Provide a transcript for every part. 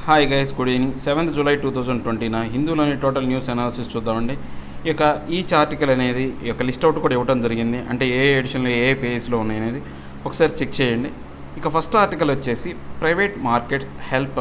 Hi guys, good evening. 7th July 2020 హిందూలోని total news analysis చూద్దామండి. ఇక ఈచ్ ఆర్టికల్ అనేది ఈ యొక్క లిస్ట్ అవుట్ కూడా ఇవ్వడం జరిగింది. అంటే ఏ ఎడిషన్లో ఏ పేజ్లో ఉన్నాయి అనేది ఒకసారి చెక్ చేయండి. ఇక ఫస్ట్ ఆర్టికల్ వచ్చేసి private market help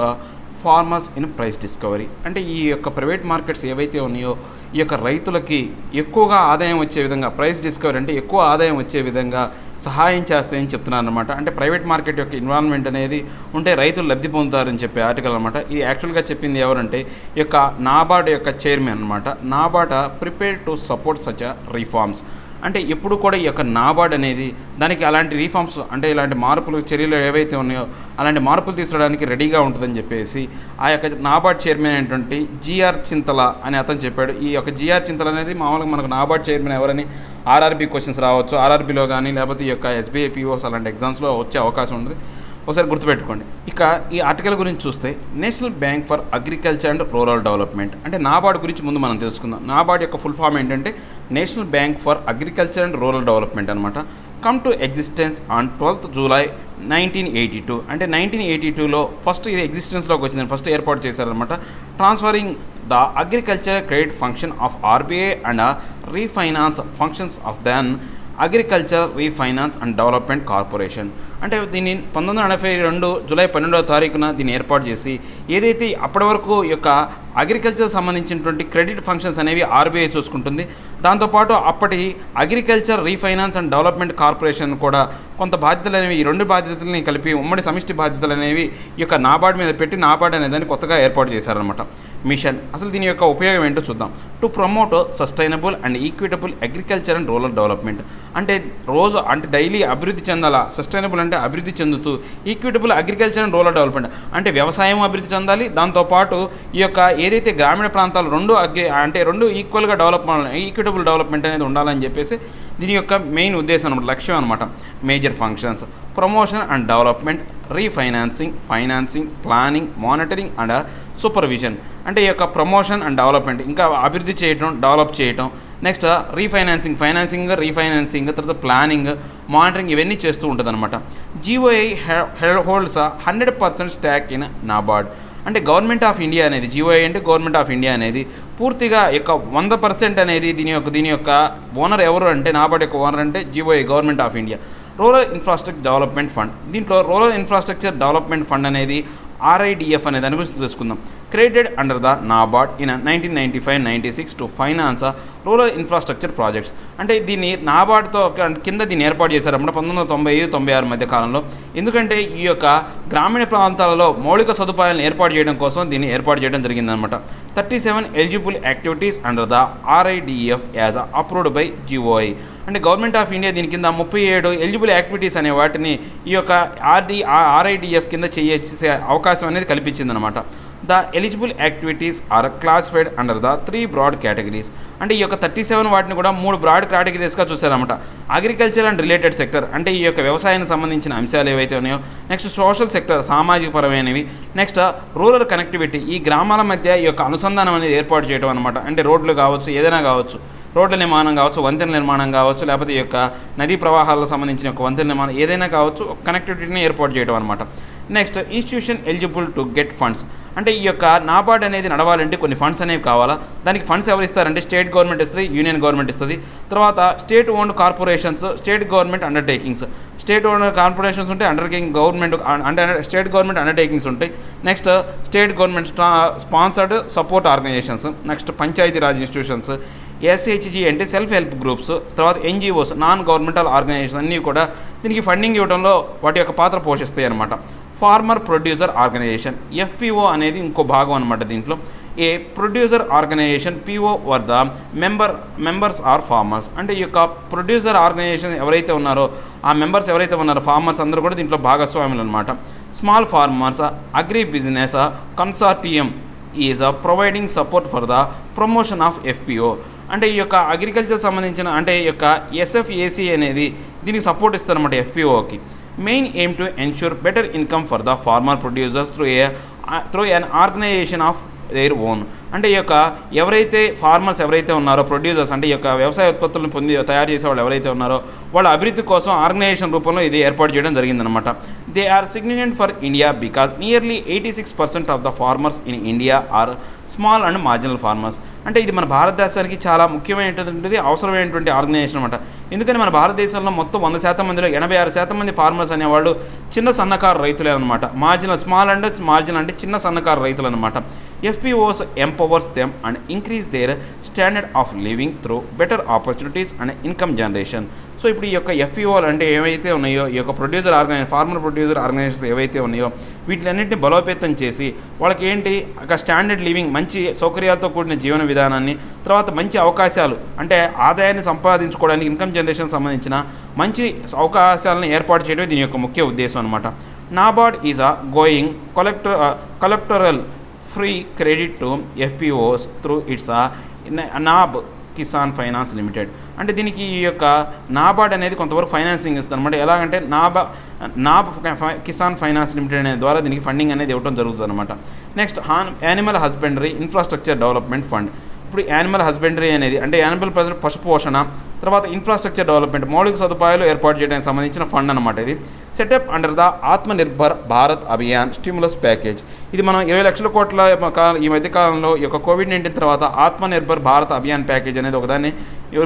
farmers in price discovery. అంటే ఈ యొక్క ప్రైవేట్ మార్కెట్స్ ఏవైతే ఉన్నాయో ఈ యొక్క రైతులకి ఎక్కువగా ఆదాయం వచ్చే విధంగా, ప్రైస్ డిస్కవరీ అంటే ఎక్కువ ఆదాయం వచ్చే విధంగా సహాయం చేస్తాయని చెప్తున్నారు అనమాట. అంటే ప్రైవేట్ మార్కెట్ యొక్క ఇన్వాల్వ్మెంట్ అనేది ఉంటే రైతులు లబ్ధి పొందుతారని చెప్పే ఆర్టికల్ అనమాట. ఇది యాక్చువల్గా చెప్పింది ఎవరంటే ఈ యొక్క నాబార్డ్ యొక్క చైర్మన్ అనమాట. NABARD prepare to support such reforms. అంటే ఎప్పుడు కూడా ఈ యొక్క నాబార్డ్ అనేది దానికి అలాంటి రీఫార్మ్స్ అంటే ఇలాంటి మార్పులు చర్యలు ఏవైతే ఉన్నాయో అలాంటి మార్పులు తీసుకురావడానికి రెడీగా ఉంటుందని చెప్పేసి ఆ యొక్క నాబార్డ్ చైర్మన్ అయినటువంటి జిఆర్ చింతల అని అతను చెప్పాడు. ఈ యొక్క జిఆర్ చింతల అనేది మామూలుగా మనకు నాబార్డ్ చైర్మన్ ఎవరని ఆర్ఆర్బీ క్వశ్చన్స్ రావచ్చు, ఆర్ఆర్బీలో కానీ లేకపోతే ఈ యొక్క ఎస్బీఐ పీఓస్ అలాంటి ఎగ్జామ్స్లో వచ్చే అవకాశం ఉంటుంది. ఒకసారి గుర్తుపెట్టుకోండి. ఇక ఈ ఆర్టికల్ గురించి చూస్తే national bank for agriculture and rural development. అంటే నాబార్డ్ గురించి ముందు మనం తెలుసుకుందాం. నాబార్డ్ యొక్క ఫుల్ ఫామ్ ఏంటంటే national bank for agriculture and rural development అనమాట. Come to existence on 12th July 1982. అంటే 1982లో ఫస్ట్ ఇది ఎగ్జిస్టెన్స్లోకి వచ్చింది, ఫస్ట్ ఏర్పాటు చేశారనమాట. Transferring the agriculture credit function of RBI and refinance functions of then agriculture refinance and development corporation. అంటే దీన్ని 1982 July 12వ దీన్ని ఏర్పాటు చేసి ఏదైతే అప్పటి వరకు ఈ యొక్క అగ్రికల్చర్ సంబంధించినటువంటి క్రెడిట్ ఫంక్షన్స్ అనేవి ఆర్బీఐ చూసుకుంటుంది. దాంతోపాటు అప్పటి agriculture refinance and development corporation కూడా కొంత బాధ్యతలు అనేవి, ఈ రెండు బాధ్యతలని కలిపి ఉమ్మడి సమిష్టి బాధ్యతలు అనేవి ఈ యొక్క నాబార్డ్ మీద పెట్టి నాబార్డ్ అనే దాన్ని కొత్తగా ఏర్పాటు చేశారనమాట. మిషన్ అసలు దీని యొక్క ఉపయోగం ఏంటో చూద్దాం. To promote sustainable and equitable agriculture and rural development. అంటే రోజు అంటే డైలీ అభివృద్ధి చెందాలా, సస్టైనబుల్ అంటే అభివృద్ధి చెందుతూ, equitable agriculture and rural development అంటే వ్యవసాయం అభివృద్ధి చెందాలి, దాంతోపాటు ఈ యొక్క ఏదైతే గ్రామీణ ప్రాంతాలు రెండు ఈక్వల్గా ఈక్విటబుల్ డెవలప్మెంట్ అనేది ఉండాలని చెప్పేసి దీని యొక్క మెయిన్ ఉద్దేశం అనమాట, లక్ష్యం అనమాట. Major functions promotion and development, refinancing, financing, planning, monitoring and supervision. అంటే ఈ యొక్క ప్రమోషన్ అండ్ డెవలప్మెంట్ ఇంకా అభివృద్ధి చేయటం, డెవలప్ చేయటం, నెక్స్ట్ రీఫైనాన్సింగ్, తర్వాత ప్లానింగ్, మానిటరింగ్ ఇవన్నీ చేస్తూ ఉంటుంది అనమాట. జీఓఐ హోల్డ్స్ 100% స్టాక్ ఇన్ నాబార్డ్. అంటే గవర్నమెంట్ ఆఫ్ ఇండియా అనేది, జీఓఐ అంటే గవర్నమెంట్ ఆఫ్ ఇండియా అనేది పూర్తిగా యొక్క 100% అనేది దీని యొక్క ఓనర్ ఎవరు అంటే నాబార్డ్ యొక్క ఓనర్ అంటే జీఓఐ government of India. Rural infrastructure development fund. దీంట్లో రూరల్ ఇన్ఫ్రాస్ట్రక్చర్ డెవలప్మెంట్ ఫండ్ అనేది RIDF అనే దాని గురించి తెలుసుకుందాం. Created under the NABARD in 1995-96 to finance rural infrastructure projects. అంటే దీన్ని నాబార్డ్తో కింద దీన్ని ఏర్పాటు చేశారన్నమాట 1995-96 మధ్య కాలంలో. ఎందుకంటే ఈ యొక్క గ్రామీణ ప్రాంతాలలో మౌలిక సదుపాయాలను ఏర్పాటు చేయడం కోసం దీన్ని ఏర్పాటు చేయడం జరిగిందనమాట. 37 eligible activities under the RIDF as approved by GOI. అంటే గవర్నమెంట్ ఆఫ్ ఇండియా దీని కింద 37 ఎలిజిబుల్ యాక్టివిటీస్ అనే వాటిని ఈ యొక్క RIDF కింద చేసే అవకాశం అనేది కల్పించిందనమాట. The eligible activities are classified under the 3 broad categories. అంటే ఈ యొక్క 37 వాటిని కూడా 3 బ్రాడ్ కేటగిరీస్గా చూసారన్నమాట. అగ్రికల్చర్ అండ్ రిలేటెడ్ సెక్టర్ అంటే ఈ యొక్క వ్యవసాయానికి సంబంధించిన అంశాలు ఏవైతే ఉన్నాయో, నెక్స్ట్ సోషల్ సెక్టర్ సామాజిక పరమైనవి, నెక్స్ట్ రూరల్ కనెక్టివిటీ ఈ గ్రామాల మధ్య ఈ యొక్క అనుసంధానం అనేది ఏర్పాటు చేయడం అనమాట. అంటే రోడ్లు కావచ్చు, ఏదైనా కావచ్చు, రోడ్ల నిర్మాణం కావచ్చు, వంతెన నిర్మాణం కావచ్చు, లేకపోతే ఈ యొక్క నదీ ప్రవాహాలకు సంబంధించిన ఒక వంతెన నిర్మాణం ఏదైనా కావచ్చు, కనెక్టివిటీని ఏర్పాటు చేయడం అనమాట. Next institution eligible to get funds. అంటే ఈ యొక్క నాబార్డ్ అనేది నడవాలంటే కొన్ని ఫండ్స్ అనేవి కావాలా. దానికి ఫండ్స్ ఎవరు ఇస్తారంటే స్టేట్ గవర్నమెంట్ ఇస్తుంది, యూనియన్ గవర్నమెంట్ ఇస్తుంది. తర్వాత state owned corporations, state government undertakings. State owned corporations ఉంటాయి, స్టేట్ గవర్నమెంట్ అండర్టేకింగ్స్ ఉంటాయి. Next state government sponsored support organisations, next Panchayati Raj institutions, SHG అంటే సెల్ఫ్ హెల్ప్ గ్రూప్స్, తర్వాత NGOs నాన్ గవర్నమెంటల్ ఆర్గనైజేషన్ అన్నీ కూడా దీనికి ఫండింగ్ ఇవ్వడంలో వాటి యొక్క పాత్ర పోషిస్తాయి అన్నమాట. ఫార్మర్ ప్రొడ్యూసర్ ఆర్గనైజేషన్ FPO అనేది ఇంకో భాగం అనమాట. దీంట్లో a producer organisation PO where the members are farmers. అంటే ఈ యొక్క ప్రొడ్యూసర్ ఆర్గనైజేషన్ ఎవరైతే ఉన్నారో ఆ మెంబర్స్ ఎవరైతే ఉన్నారో ఫార్మర్స్ అందరూ కూడా దీంట్లో భాగస్వాములు అనమాట. Small farmers agri business consortium is providing support for the promotion of FPO. అంటే ఈ యొక్క అగ్రికల్చర్ సంబంధించిన అంటే ఈ యొక్క SFAC అనేది దీనికి సపోర్ట్ ఇస్తారన్నమాట FPOకి. Main aim to ensure better income for the farmer producers through an organisation of their own. అంటే ఈ యొక్క ఎవరైతే ఫార్మర్స్ ఎవరైతే ఉన్నారో ప్రొడ్యూసర్స్ అంటే ఈ యొక్క వ్యవసాయ ఉత్పత్తులను తయారు చేసే వాళ్ళు ఎవరైతే ఉన్నారో వాళ్ళ అభివృద్ధి కోసం ఆర్గనైజేషన్ రూపంలో ఇది ఏర్పాటు చేయడం జరిగిందనమాట. They are significant for India because nearly 86% of the farmers in India are small and marginal farmers. అంటే ఇది మన భారతదేశానికి చాలా ముఖ్యమైనటువంటి అవసరమైనటువంటి ఆర్గనైజేషన్ అనమాట. ఎందుకని మన భారతదేశంలో మొత్తం 100% మందిలో 86% మంది ఫార్మర్స్ అనేవాళ్ళు చిన్న సన్నకారు రైతులే అనమాట. స్మాల్ అండ్ మార్జినల్ అంటే చిన్న సన్నకారు రైతులు అనమాట. FPOs empowers them and increase their standard of living through better opportunities and income generation. So ఇప్పుడు ఈ యొక్క ఎఫ్పిఓలు అంటే ఏవైతే ఉన్నాయో, ఈ యొక్క ఫార్మర్ ప్రొడ్యూసర్ ఆర్గనైజేషన్స్ ఏవైతే ఉన్నాయో వీటిలన్నింటినీ బలోపేతం చేసి వాళ్ళకి ఏంటి ఒక స్టాండర్డ్ లివింగ్, మంచి సౌకర్యాలతో కూడిన జీవన విధానాన్ని, తర్వాత మంచి అవకాశాలు అంటే ఆదాయాన్ని సంపాదించుకోవడానికి ఇన్కమ్ జనరేషన్ సంబంధించిన మంచి అవకాశాలను ఏర్పాటు చేయడమే దీని యొక్క ముఖ్య ఉద్దేశం అనమాట. NABARD is going collateral free credit to FPOs through its Nab Kisan finance limited. అంటే దీనికి ఈ యొక్క నాబార్డ్ అనేది కొంతవరకు ఫైనాన్సింగ్ ఇస్తుంది అనమాట. ఎలాగంటే నాబ్ కిసాన్ ఫైనాన్స్ లిమిటెడ్ అనే ద్వారా దీనికి ఫండింగ్ అనేది ఇవ్వడం జరుగుతుంది అనమాట. Next animal husbandry infrastructure development fund. ఇప్పుడు యానిమల్ హస్బెండరీ అనేది అంటే యానిమల్ పశుపోషణ, తర్వాత ఇన్ఫ్రాస్ట్రక్చర్ డెవలప్మెంట్ మౌలిక సదుపాయాలు ఏర్పాటు చేయడానికి సంబంధించిన ఫండ్ అనమాట. ఇది setup under the Atmanirbhar Bharat Abhiyan stimulus package. ఇది మనం 20 లక్షల కోట్ల ఈ మధ్యకాలంలో ఈ యొక్క కోవిడ్-19 తర్వాత ఆత్మనిర్భర్ భారత్ అభియాన్ ప్యాకేజ్ అనేది ఒకదాన్ని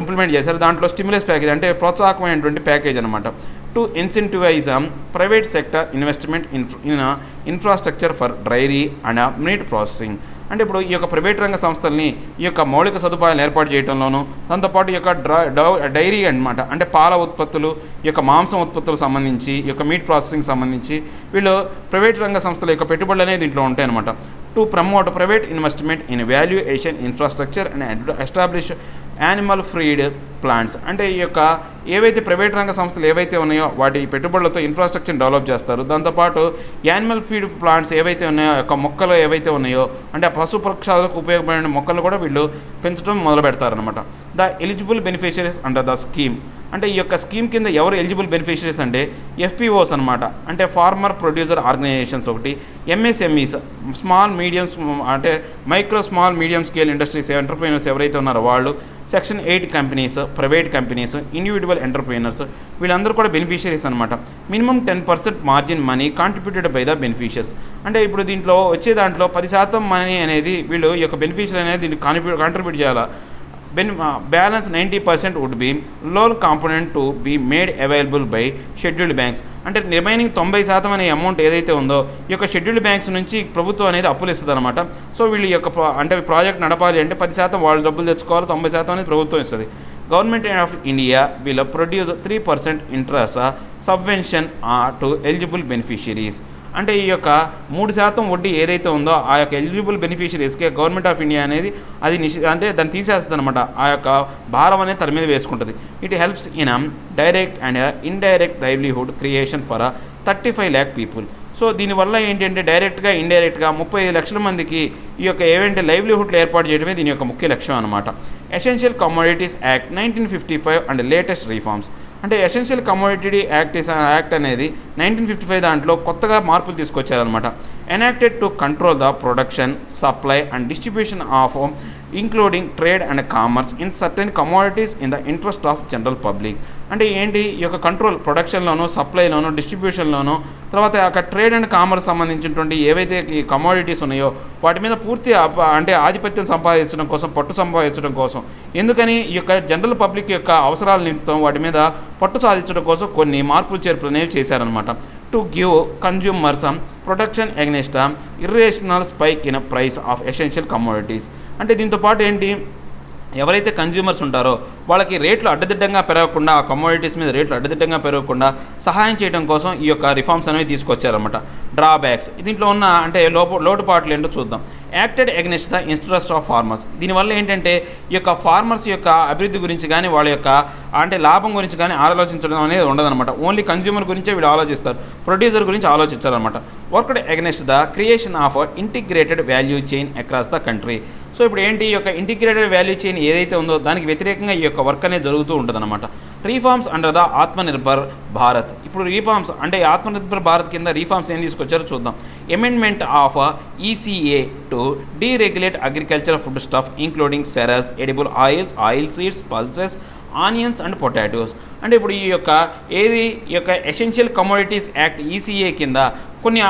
ఇంప్లిమెంట్ చేశారు. దాంట్లో స్టిమ్యులస్ ప్యాకేజ్ అంటే ప్రోత్సాహకమైనటువంటి ప్యాకేజ్ అనమాట. To incentivise private sector investment in infrastructure for dairy and meat processing. అంటే ఇప్పుడు ఈ యొక్క ప్రైవేట్ రంగ సంస్థల్ని ఈ యొక్క మౌలిక సదుపాయాలు ఏర్పాటు చేయడంలోనూ, దాంతోపాటు ఈ యొక్క డైరీ అనమాట అంటే పాల ఉత్పత్తులు, ఈ యొక్క మాంసం ఉత్పత్తులకు సంబంధించి, ఈ యొక్క మీట్ ప్రాసెసింగ్ సంబంధించి వీళ్ళు ప్రైవేట్ రంగ సంస్థల యొక్క పెట్టుబడులు అనేది దీంట్లో ఉంటాయి అనమాట. To promote private investment in valuation infrastructure and establish animal feed plants. అంటే ఈ యొక్క ఏవైతే ప్రైవేట్ రంగ సంస్థలు ఏవైతే ఉన్నాయో వాటి పెట్టుబడులతో ఇన్ఫ్రాస్ట్రక్చర్ డెవలప్ చేస్తారు. దాంతోపాటు యానిమల్ ఫీడ్ ప్లాంట్స్ ఏవైతే ఉన్నాయో, యొక్క మొక్కలు ఏవైతే ఉన్నాయో అంటే పశు పక్షాలకు ఉపయోగపడిన మొక్కలు కూడా వీళ్ళు పెంచడం మొదలు పెడతారనమాట. The eligible beneficiaries under the scheme. అంటే ఈ యొక్క స్కీమ్ కింద ఎవరు ఎలిజిబుల్ బెనిఫిషరీస్ అంటే ఎఫ్పిఓస్ అనమాట. అంటే ఫార్మర్ ప్రొడ్యూసర్ ఆర్గనైజేషన్స్ ఒకటి, ఎంఎస్ఎంఈస్ స్మాల్ మీడియంస్ అంటే micro small medium scale industries entrepreneurs ఎవరైతే ఉన్నారో వాళ్ళు, section 8 companies, private companies, individual entrepreneurs వీళ్ళందరూ కూడా బెనిఫిషరీస్ అనమాట. Minimum 10% margin money contributed by the beneficiaries. అంటే ఇప్పుడు దీంట్లో వచ్చే దాంట్లో 10% మనీ అనేది వీళ్ళు ఈ యొక్క బెనిఫిషియర్ అనేది దీన్ని కాంట్రిబ్యూట్ చేయాలా. Balance 90% would be loan component to be made available by scheduled banks. అంటే రిమైనింగ్ 90% అనే అమౌంట్ ఏదైతే ఉందో ఈ యొక్క షెడ్యూల్డ్ బ్యాంక్స్ నుంచి ప్రభుత్వం అనేది అప్పులు ఇస్తుంది అనమాట. సో వీళ్ళు యొక్క అంటే ప్రాజెక్ట్ నడపాలి అంటే 10% వాళ్ళు డబ్బులు తెచ్చుకోవాలి, 90% అనేది ప్రభుత్వం ఇస్తుంది. Government of India will produce 3% interest subvention to eligible beneficiaries. అంటే ఈ యొక్క 3% వడ్డీ ఏదైతే ఉందో ఆ యొక్క ఎలిజిబుల్ బెనిఫిషరీస్కి గవర్నమెంట్ ఆఫ్ ఇండియా అనేది అది అంటే దాన్ని తీసేస్తుంది అనమాట. ఆ యొక్క భారం అనేది తన మీద వేసుకుంటుంది. It helps in direct and indirect livelihood creation for 35 lakh people. So దీనివల్ల ఏంటంటే డైరెక్ట్గా ఇండైరెక్ట్గా 35 లక్షల మందికి ఈ యొక్క ఏవైతే లైవ్లీహుడ్లు ఏర్పాటు చేయడమే దీని యొక్క ముఖ్య లక్ష్యం అనమాట. Essential commodities act 1955 and latest reforms. అంటే ఎసెన్షియల్ కమోడిటీ యాక్ట్ అనేది 1955 దాంట్లో కొత్తగా మార్పులు తీసుకొచ్చారనమాట. Enacted to control the production, supply and distribution of including trade and commerce in certain commodities in the interest of general public. అంటే ఏంటి ఈ యొక్క కంట్రోల్ ప్రొడక్షన్లోనూ, సప్లైలోనూ, డిస్ట్రిబ్యూషన్లోనూ, తర్వాత ఆ ట్రేడ్ అండ్ కామర్స్ సంబంధించినటువంటి ఏవైతే ఈ కమోడిటీస్ ఉన్నాయో వాటి మీద పూర్తి అంటే ఆధిపత్యం సంపాదించడం కోసం, పట్టు సంపాదించడం కోసం, ఎందుకని ఈ యొక్క జనరల్ పబ్లిక్ యొక్క అవసరాల నిమిత్తం వాటి మీద పట్టు సాధించడం కోసం కొన్ని మార్పులు చేర్పులు అనేవి చేశారనమాట. To give consumers protection against irrational spike in price of essential commodities. అంటే దీంతో పాటు ఏంటి ఎవరైతే కన్జ్యూమర్స్ ఉంటారో వాళ్ళకి రేట్లు అడ్డదిడ్డంగా పెరగకుండా, ఆ కమోడిటీస్ మీద రేట్లు అడ్డదిడ్డంగా పెరగకుండా సహాయం చేయడం కోసం ఈ యొక్క రిఫార్మ్స్ అనేవి తీసుకొచ్చారన్నమాట. డ్రాబ్యాక్స్ దీంట్లో ఉన్న అంటే లోటుపాట్లు ఏంటో చూద్దాం. Acted against the interest of farmers. దీనివల్ల ఏంటంటే ఈ యొక్క ఫార్మర్స్ యొక్క అభివృద్ధి గురించి కానీ వాళ్ళ యొక్క అంటే లాభం గురించి కానీ ఆలోచించడం అనేది ఉండదన్నమాట. ఓన్లీ కన్జ్యూమర్ గురించే వీళ్ళు ఆలోచిస్తారు, ప్రొడ్యూసర్ గురించి ఆలోచించారనమాట. Worked against the creation of integrated value chain across the country. So ఇప్పుడు ఏంటి ఈ యొక్క ఇంటిగ్రేటెడ్ వాల్యూ చైన్ ఏదైతే ఉందో దానికి వ్యతిరేకంగా ఈ యొక్క వర్క్ అనేది జరుగుతూ ఉంటుందన్నమాట. Reforms under the Atmanirbhar Bharat. ఇప్పుడు రీఫార్మ్స్ అంటే ఆత్మనిర్భర్ భారత్ కింద రీఫార్మ్స్ ఏం తీసుకొచ్చారో చూద్దాం. Amendment of ECA to deregulate agriculture food stuff including cereals, edible oils, oil seeds, pulses onions and potatoes. అంటే ఇప్పుడు ఈ యొక్క ఎసెన్షియల్ కమోడిటీస్ యాక్ట్ ఈసీఏ కింద కొన్ని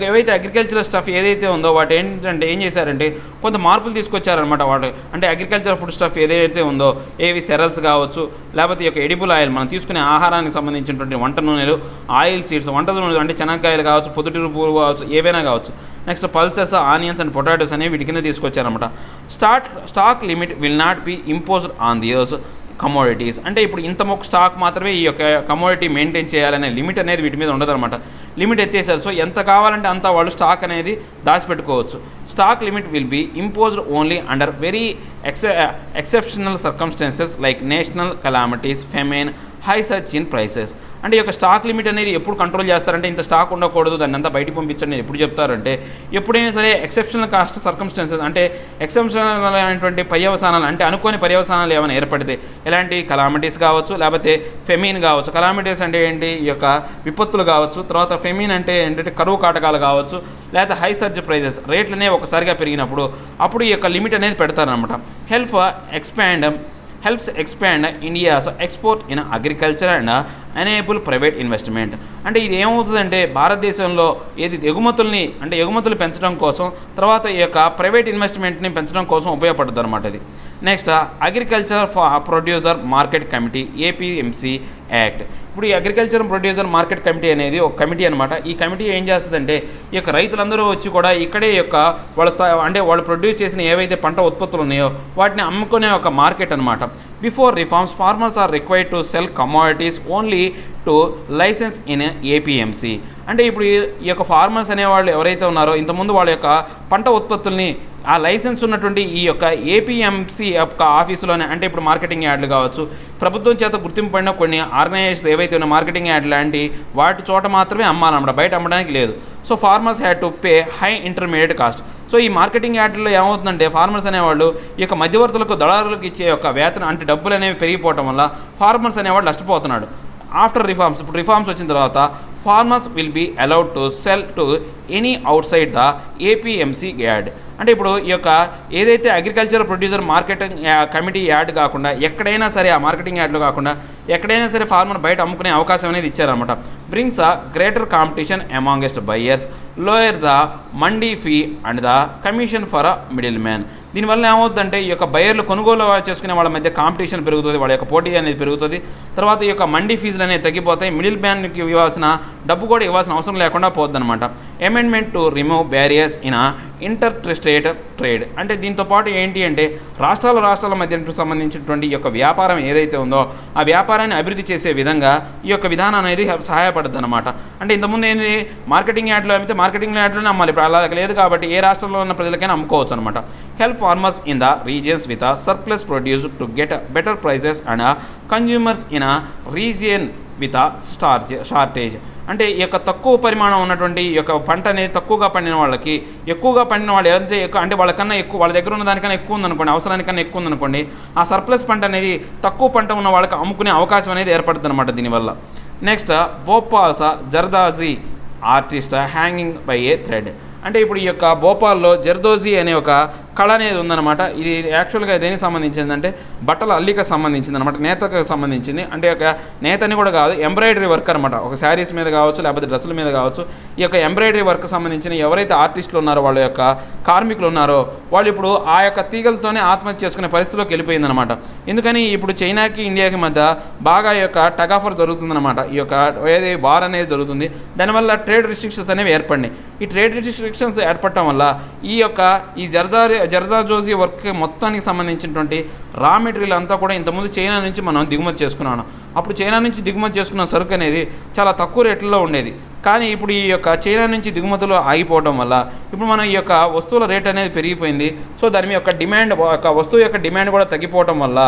ఏవైతే అగ్రికల్చరల్ స్టఫ్ ఏదైతే ఉందో వాటి ఏంటంటే ఏం చేశారంటే కొంత మార్పులు తీసుకొచ్చారనమాట. వాటి అంటే అగ్రికల్చర్ ఫుడ్ స్టఫ్ ఏదైతే ఉందో ఏవి సెరల్స్ కావచ్చు, లేకపోతే ఈ యొక్క ఎడిబుల్ ఆయిల్ మనం తీసుకునే ఆహారానికి సంబంధించినటువంటి వంట నూనెలు, ఆయిల్ సీడ్స్, వంట నూనెలు అంటే శనక్కాయలు కావచ్చు, పొద్దుటిరు పువ్వు కావచ్చు, ఏవైనా కావచ్చు. Next pulses, onions and potatoes అనేవి వీటి కింద తీసుకొచ్చారనమాట. Stock limit will not be imposed on theirs commodities. అంటే ఇప్పుడు ఇంత మొక్క స్టాక్ మాత్రమే ఈ యొక్క కమోడిటీ మెయింటైన్ చేయాలనే లిమిట్ అనేది వీటి మీద ఉండదన్నమాట. లిమిట్ ఎత్తేసారు. సో ఎంత కావాలంటే అంత వాళ్ళు స్టాక్ అనేది దాచిపెట్టుకోవచ్చు. Stock limit will be imposed only under very exceptional circumstances like national calamities, famine, high surge in prices. అంటే ఈ యొక్క స్టాక్ లిమిట్ అనేది ఎప్పుడు కంట్రోల్ చేస్తారంటే ఇంత స్టాక్ ఉండకూడదు, దాన్ని అంతా బయటికి పంపించండి ఎప్పుడు చెప్తారంటే ఎప్పుడైనా సరే ఎక్సెప్షనల్ కాస్ట్ సర్కమ్స్టాన్సెస్ అంటే ఎక్సెప్షనల్ అయినటువంటి పర్యవసానాలు అంటే అనుకోని పర్యవసానాలు ఏమైనా ఏర్పడితే ఎలాంటి కలామిటీస్ కావచ్చు, లేకపోతే ఫెమిన్ కావచ్చు. కలామిటీస్ అంటే ఏంటి, ఈ యొక్క విపత్తులు కావచ్చు. తర్వాత ఫెమిన్ అంటే ఏంటంటే కరువు కాటకాలు కావచ్చు, లేదా హై సర్జ్ ప్రైజెస్ రేట్లు అనేవి ఒకసారిగా పెరిగినప్పుడు అప్పుడు ఈ యొక్క లిమిట్ అనేది పెడతారనమాట. helps expand India's export in agriculture and enable private investment. అంటే ఇది ఏమవుతుందంటే భారతదేశంలో ఎగుమతులు పెంచడం కోసం, తర్వాత ఈ యొక్క ప్రైవేట్ ఇన్వెస్ట్మెంట్ని పెంచడం కోసం ఉపయోగపడుతుంది అనమాట ఇది. Next agriculture producer market committee APMC act. ఇప్పుడు ఈ అగ్రికల్చర్ ప్రొడ్యూసర్ మార్కెట్ కమిటీ అనేది ఒక కమిటీ అనమాట. ఈ కమిటీ ఏం చేస్తుందంటే ఈ యొక్క రైతులందరూ వచ్చి కూడా ఇక్కడే వాళ్ళు ప్రొడ్యూస్ చేసిన ఏవైతే పంట ఉత్పత్తులు ఉన్నాయో వాటిని అమ్ముకునే ఒక మార్కెట్ అనమాట. Before reforms farmers are required to sell commodities only to license in APMC. అంటే ఇప్పుడు ఈ యొక్క ఫార్మర్స్ అనేవాళ్ళు ఎవరైతే ఉన్నారో ఇంతకుముందు వాళ్ళ యొక్క పంట ఉత్పత్తుల్ని ఆ లైసెన్స్ ఉన్నటువంటి ఈ యొక్క ఏపీఎంసీ యొక్క ఆఫీసులోనే, అంటే ఇప్పుడు మార్కెటింగ్ యార్డులు కావచ్చు, ప్రభుత్వం చేత గుర్తింపు పడిన కొన్ని ఆర్గనైజేషన్స్ ఏవైతే ఉన్న మార్కెటింగ్ యార్డ్ లాంటి వాటి చోట మాత్రమే అమ్మాలన్నమాట, బయట అమ్మడానికి లేదు. So farmers had to pay high intermediate cost. So ఈ మార్కెటింగ్ యార్డుల్లో ఏమవుతుందంటే ఫార్మర్స్ అనేవాళ్ళు ఈ యొక్క మధ్యవర్తులకు, దళారులకు ఇచ్చే యొక్క వేతనం అంటే డబ్బులు అనేవి పెరిగిపోవడం వల్ల ఫార్మర్స్ అనేవాళ్ళు నష్టపోతున్నాడు. ఆఫ్టర్ రిఫార్మ్స్, ఇప్పుడు రిఫార్మ్స్ వచ్చిన తర్వాత farmers will be allowed to sell to any outside the APMC yard. అంటే ఇప్పుడు ఈ యొక్క ఏదైతే agriculture producer marketing committee yard కాకుండా ఎక్కడైనా సరే, ఆ మార్కెటింగ్ యార్డ్లో కాకుండా ఎక్కడైనా సరే ఫార్మర్ బయట అమ్ముకునే అవకాశం అనేది ఇచ్చారనమాట. Brings a greater competition amongst buyers, lower the mandi fee and the commission for a middle man. దీనివల్ల ఏమవుతుందంటే ఈ యొక్క బయర్లు కొనుగోలు చేసుకునే వాళ్ళ మధ్య కాంపిటీషన్ పెరుగుతుంది, వాళ్ళ యొక్క పోటీ అనేది పెరుగుతుంది. తర్వాత ఈ యొక్క మండీ ఫీజులు అనేవి తగ్గిపోతాయి, మిడిల్ మ్యాన్కి ఇవ్వాల్సిన డబ్బు కూడా ఇవ్వాల్సిన అవసరం లేకుండా పోతుంది అనమాట. Amendment to remove barriers in inter state trade. అంటే దీంతో పాటు ఏంటి అంటే రాష్ట్రాల మధ్య సంబంధించినటువంటి ఈ యొక్క వ్యాపారం ఏదైతే ఉందో ఆ వ్యాపారాన్ని అభివృద్ధి చేసే విధంగా ఈ యొక్క విధానం అనేది సహాయపడుతుంది అనమాట. అంటే ఇంతకుముందు ఏంది, మార్కెటింగ్ యార్డ్లో అమ్మితే మార్కెటింగ్ యార్డ్లోనే అమ్మాలి, ఇప్పుడు అలా లేదు కాబట్టి ఏ రాష్ట్రంలో ఉన్న ప్రజలకైనా అమ్ముకోవచ్చు అనమాట. Help farmers in the regions with surplus produce to get better prices and consumers in region with shortage. అంటే ఈ యొక్క తక్కువ పరిమాణం ఉన్నటువంటి ఈ యొక్క పంట అనేది తక్కువగా పండిన వాళ్ళకి, ఎక్కువగా పండిన వాళ్ళు ఏదంటే అంటే వాళ్ళకన్నా ఎక్కువ, వాళ్ళ దగ్గర ఉన్న దానికన్నా ఎక్కువ ఉందనుకోండి, అవసరానికన్నా ఎక్కువ ఉందనుకోండి, ఆ సర్ప్లస్ పంట అనేది తక్కువ పంట ఉన్న వాళ్ళకి అమ్ముకునే అవకాశం అనేది ఏర్పడుతుంది అనమాట దీనివల్ల. Next Bhopal's zardozi artist hanging by a thread. అంటే ఇప్పుడు ఈ యొక్క భోపాల్లో జర్దోజీ అనే ఒక కళ అనేది ఉందన్నమాట. ఇది యాక్చువల్గా దేనికి సంబంధించిందంటే బట్టల అల్లిక సంబంధించింది అనమాట, నేతకు సంబంధించింది. అంటే ఒక నేతని కూడా కాదు, ఎంబ్రాయిడరీ వర్క్ అనమాట. ఒక శారీస్ మీద కావచ్చు, లేకపోతే డ్రెస్సుల మీద కావచ్చు, ఈ యొక్క ఎంబ్రాయిడరీ వర్క్ సంబంధించిన ఎవరైతే ఆర్టిస్టులు ఉన్నారో, వాళ్ళ యొక్క కార్మికులు ఉన్నారో వాళ్ళు ఇప్పుడు ఆ యొక్క తీగలతోనే ఆత్మహత్య చేసుకునే పరిస్థితిలోకి వెళ్ళిపోయిందనమాట. ఎందుకని ఇప్పుడు చైనాకి ఇండియాకి మధ్య బాగా ఈ యొక్క టగ్ ఆఫర్ జరుగుతుందన్నమాట. ఈ యొక్క ఏది వార్ అనేది జరుగుతుంది, దానివల్ల ట్రేడ్ రిస్ట్రిక్షన్స్ అనేవి ఏర్పడినాయి. ఈ ట్రేడ్ రిస్ట్రిక్షన్స్ ఏర్పడటం వల్ల ఈ జర్దాజోజీ వర్క్ మొత్తానికి సంబంధించినటువంటి రా మెటీరియల్ అంతా కూడా ఇంతకుముందు చైనా నుంచి మనం దిగుమతి చేసుకున్నాను. అప్పుడు చైనా నుంచి దిగుమతి చేసుకున్న సరుకు అనేది చాలా తక్కువ రేట్లలో ఉండేది. కానీ ఇప్పుడు ఈ యొక్క చైనా నుంచి దిగుమతులు ఆగిపోవడం వల్ల ఇప్పుడు మనం ఈ యొక్క వస్తువుల రేట్ అనేది పెరిగిపోయింది. సో దాని యొక్క డిమాండ్, వస్తువు యొక్క డిమాండ్ కూడా తగ్గిపోవడం వల్ల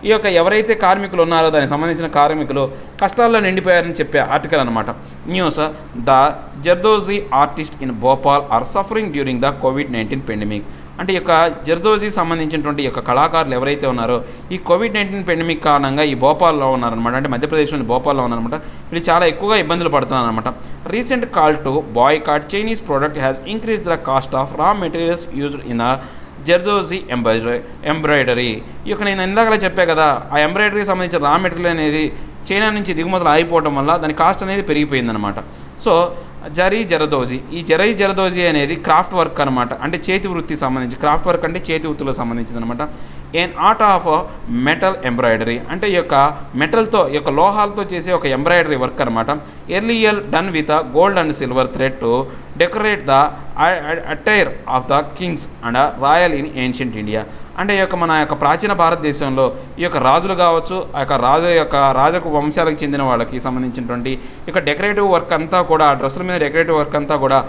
ఈ యొక్క ఎవరైతే కార్మికులు ఉన్నారో దానికి సంబంధించిన కార్మికులు కష్టాల్లో నిండిపోయారని చెప్పే ఆర్టికల్ అనమాట. News the zardozi artist in Bhopal are suffering during the కోవిడ్-19 పెండమిక్. అంటే ఈ యొక్క జర్దోజీ సంబంధించినటువంటి యొక్క కళాకారులు ఎవరైతే ఉన్నారో ఈ కోవిడ్-19 పెండమిక్ కారణంగా ఈ భోపాల్లో ఉన్నారనమాట. అంటే మధ్యప్రదేశ్లోని భోపాల్లో ఉన్నారనమాట. వీళ్ళు చాలా ఎక్కువగా ఇబ్బందులు పడుతున్నారనమాట. Recent call to boycott Chinese product has increase the cost of raw materials used in zardozi embroidery. ఈ యొక్క నేను ఇందాకలే చెప్పా కదా, ఆ ఎంబ్రాయిడరీకి సంబంధించిన రా మెటీరియల్ అనేది చైనా నుంచి దిగుమతులు ఆగిపోవడం వల్ల దాని కాస్ట్ అనేది పెరిగిపోయిందనమాట. సో జరదోజీ, ఈ జరదోజీ అనేది క్రాఫ్ట్ వర్క్ అనమాట. అంటే చేతి వృత్తికి సంబంధించి, క్రాఫ్ట్ వర్క్ అంటే చేతి వృత్తులకు సంబంధించింది అనమాట. An art of metal embroidery, అంటే ఈ యొక్క మెటల్తో, ఈ యొక్క లోహాలతో చేసే ఒక ఎంబ్రాయిడరీ వర్క్ అనమాట. Earlier done with gold and silver thread to decorate the attire of the Kings and royal in ancient India. అంటే ఈ యొక్క మన యొక్క ప్రాచీన భారతదేశంలో ఈ యొక్క రాజులు కావచ్చు, ఆ యొక్క రాజకు వంశాలకు చెందిన వాళ్ళకి సంబంధించినటువంటి ఈ యొక్క డెకరేటివ్ వర్క్ అంతా కూడా, డ్రెస్సుల మీద డెకరేటివ్ వర్క్ అంతా కూడా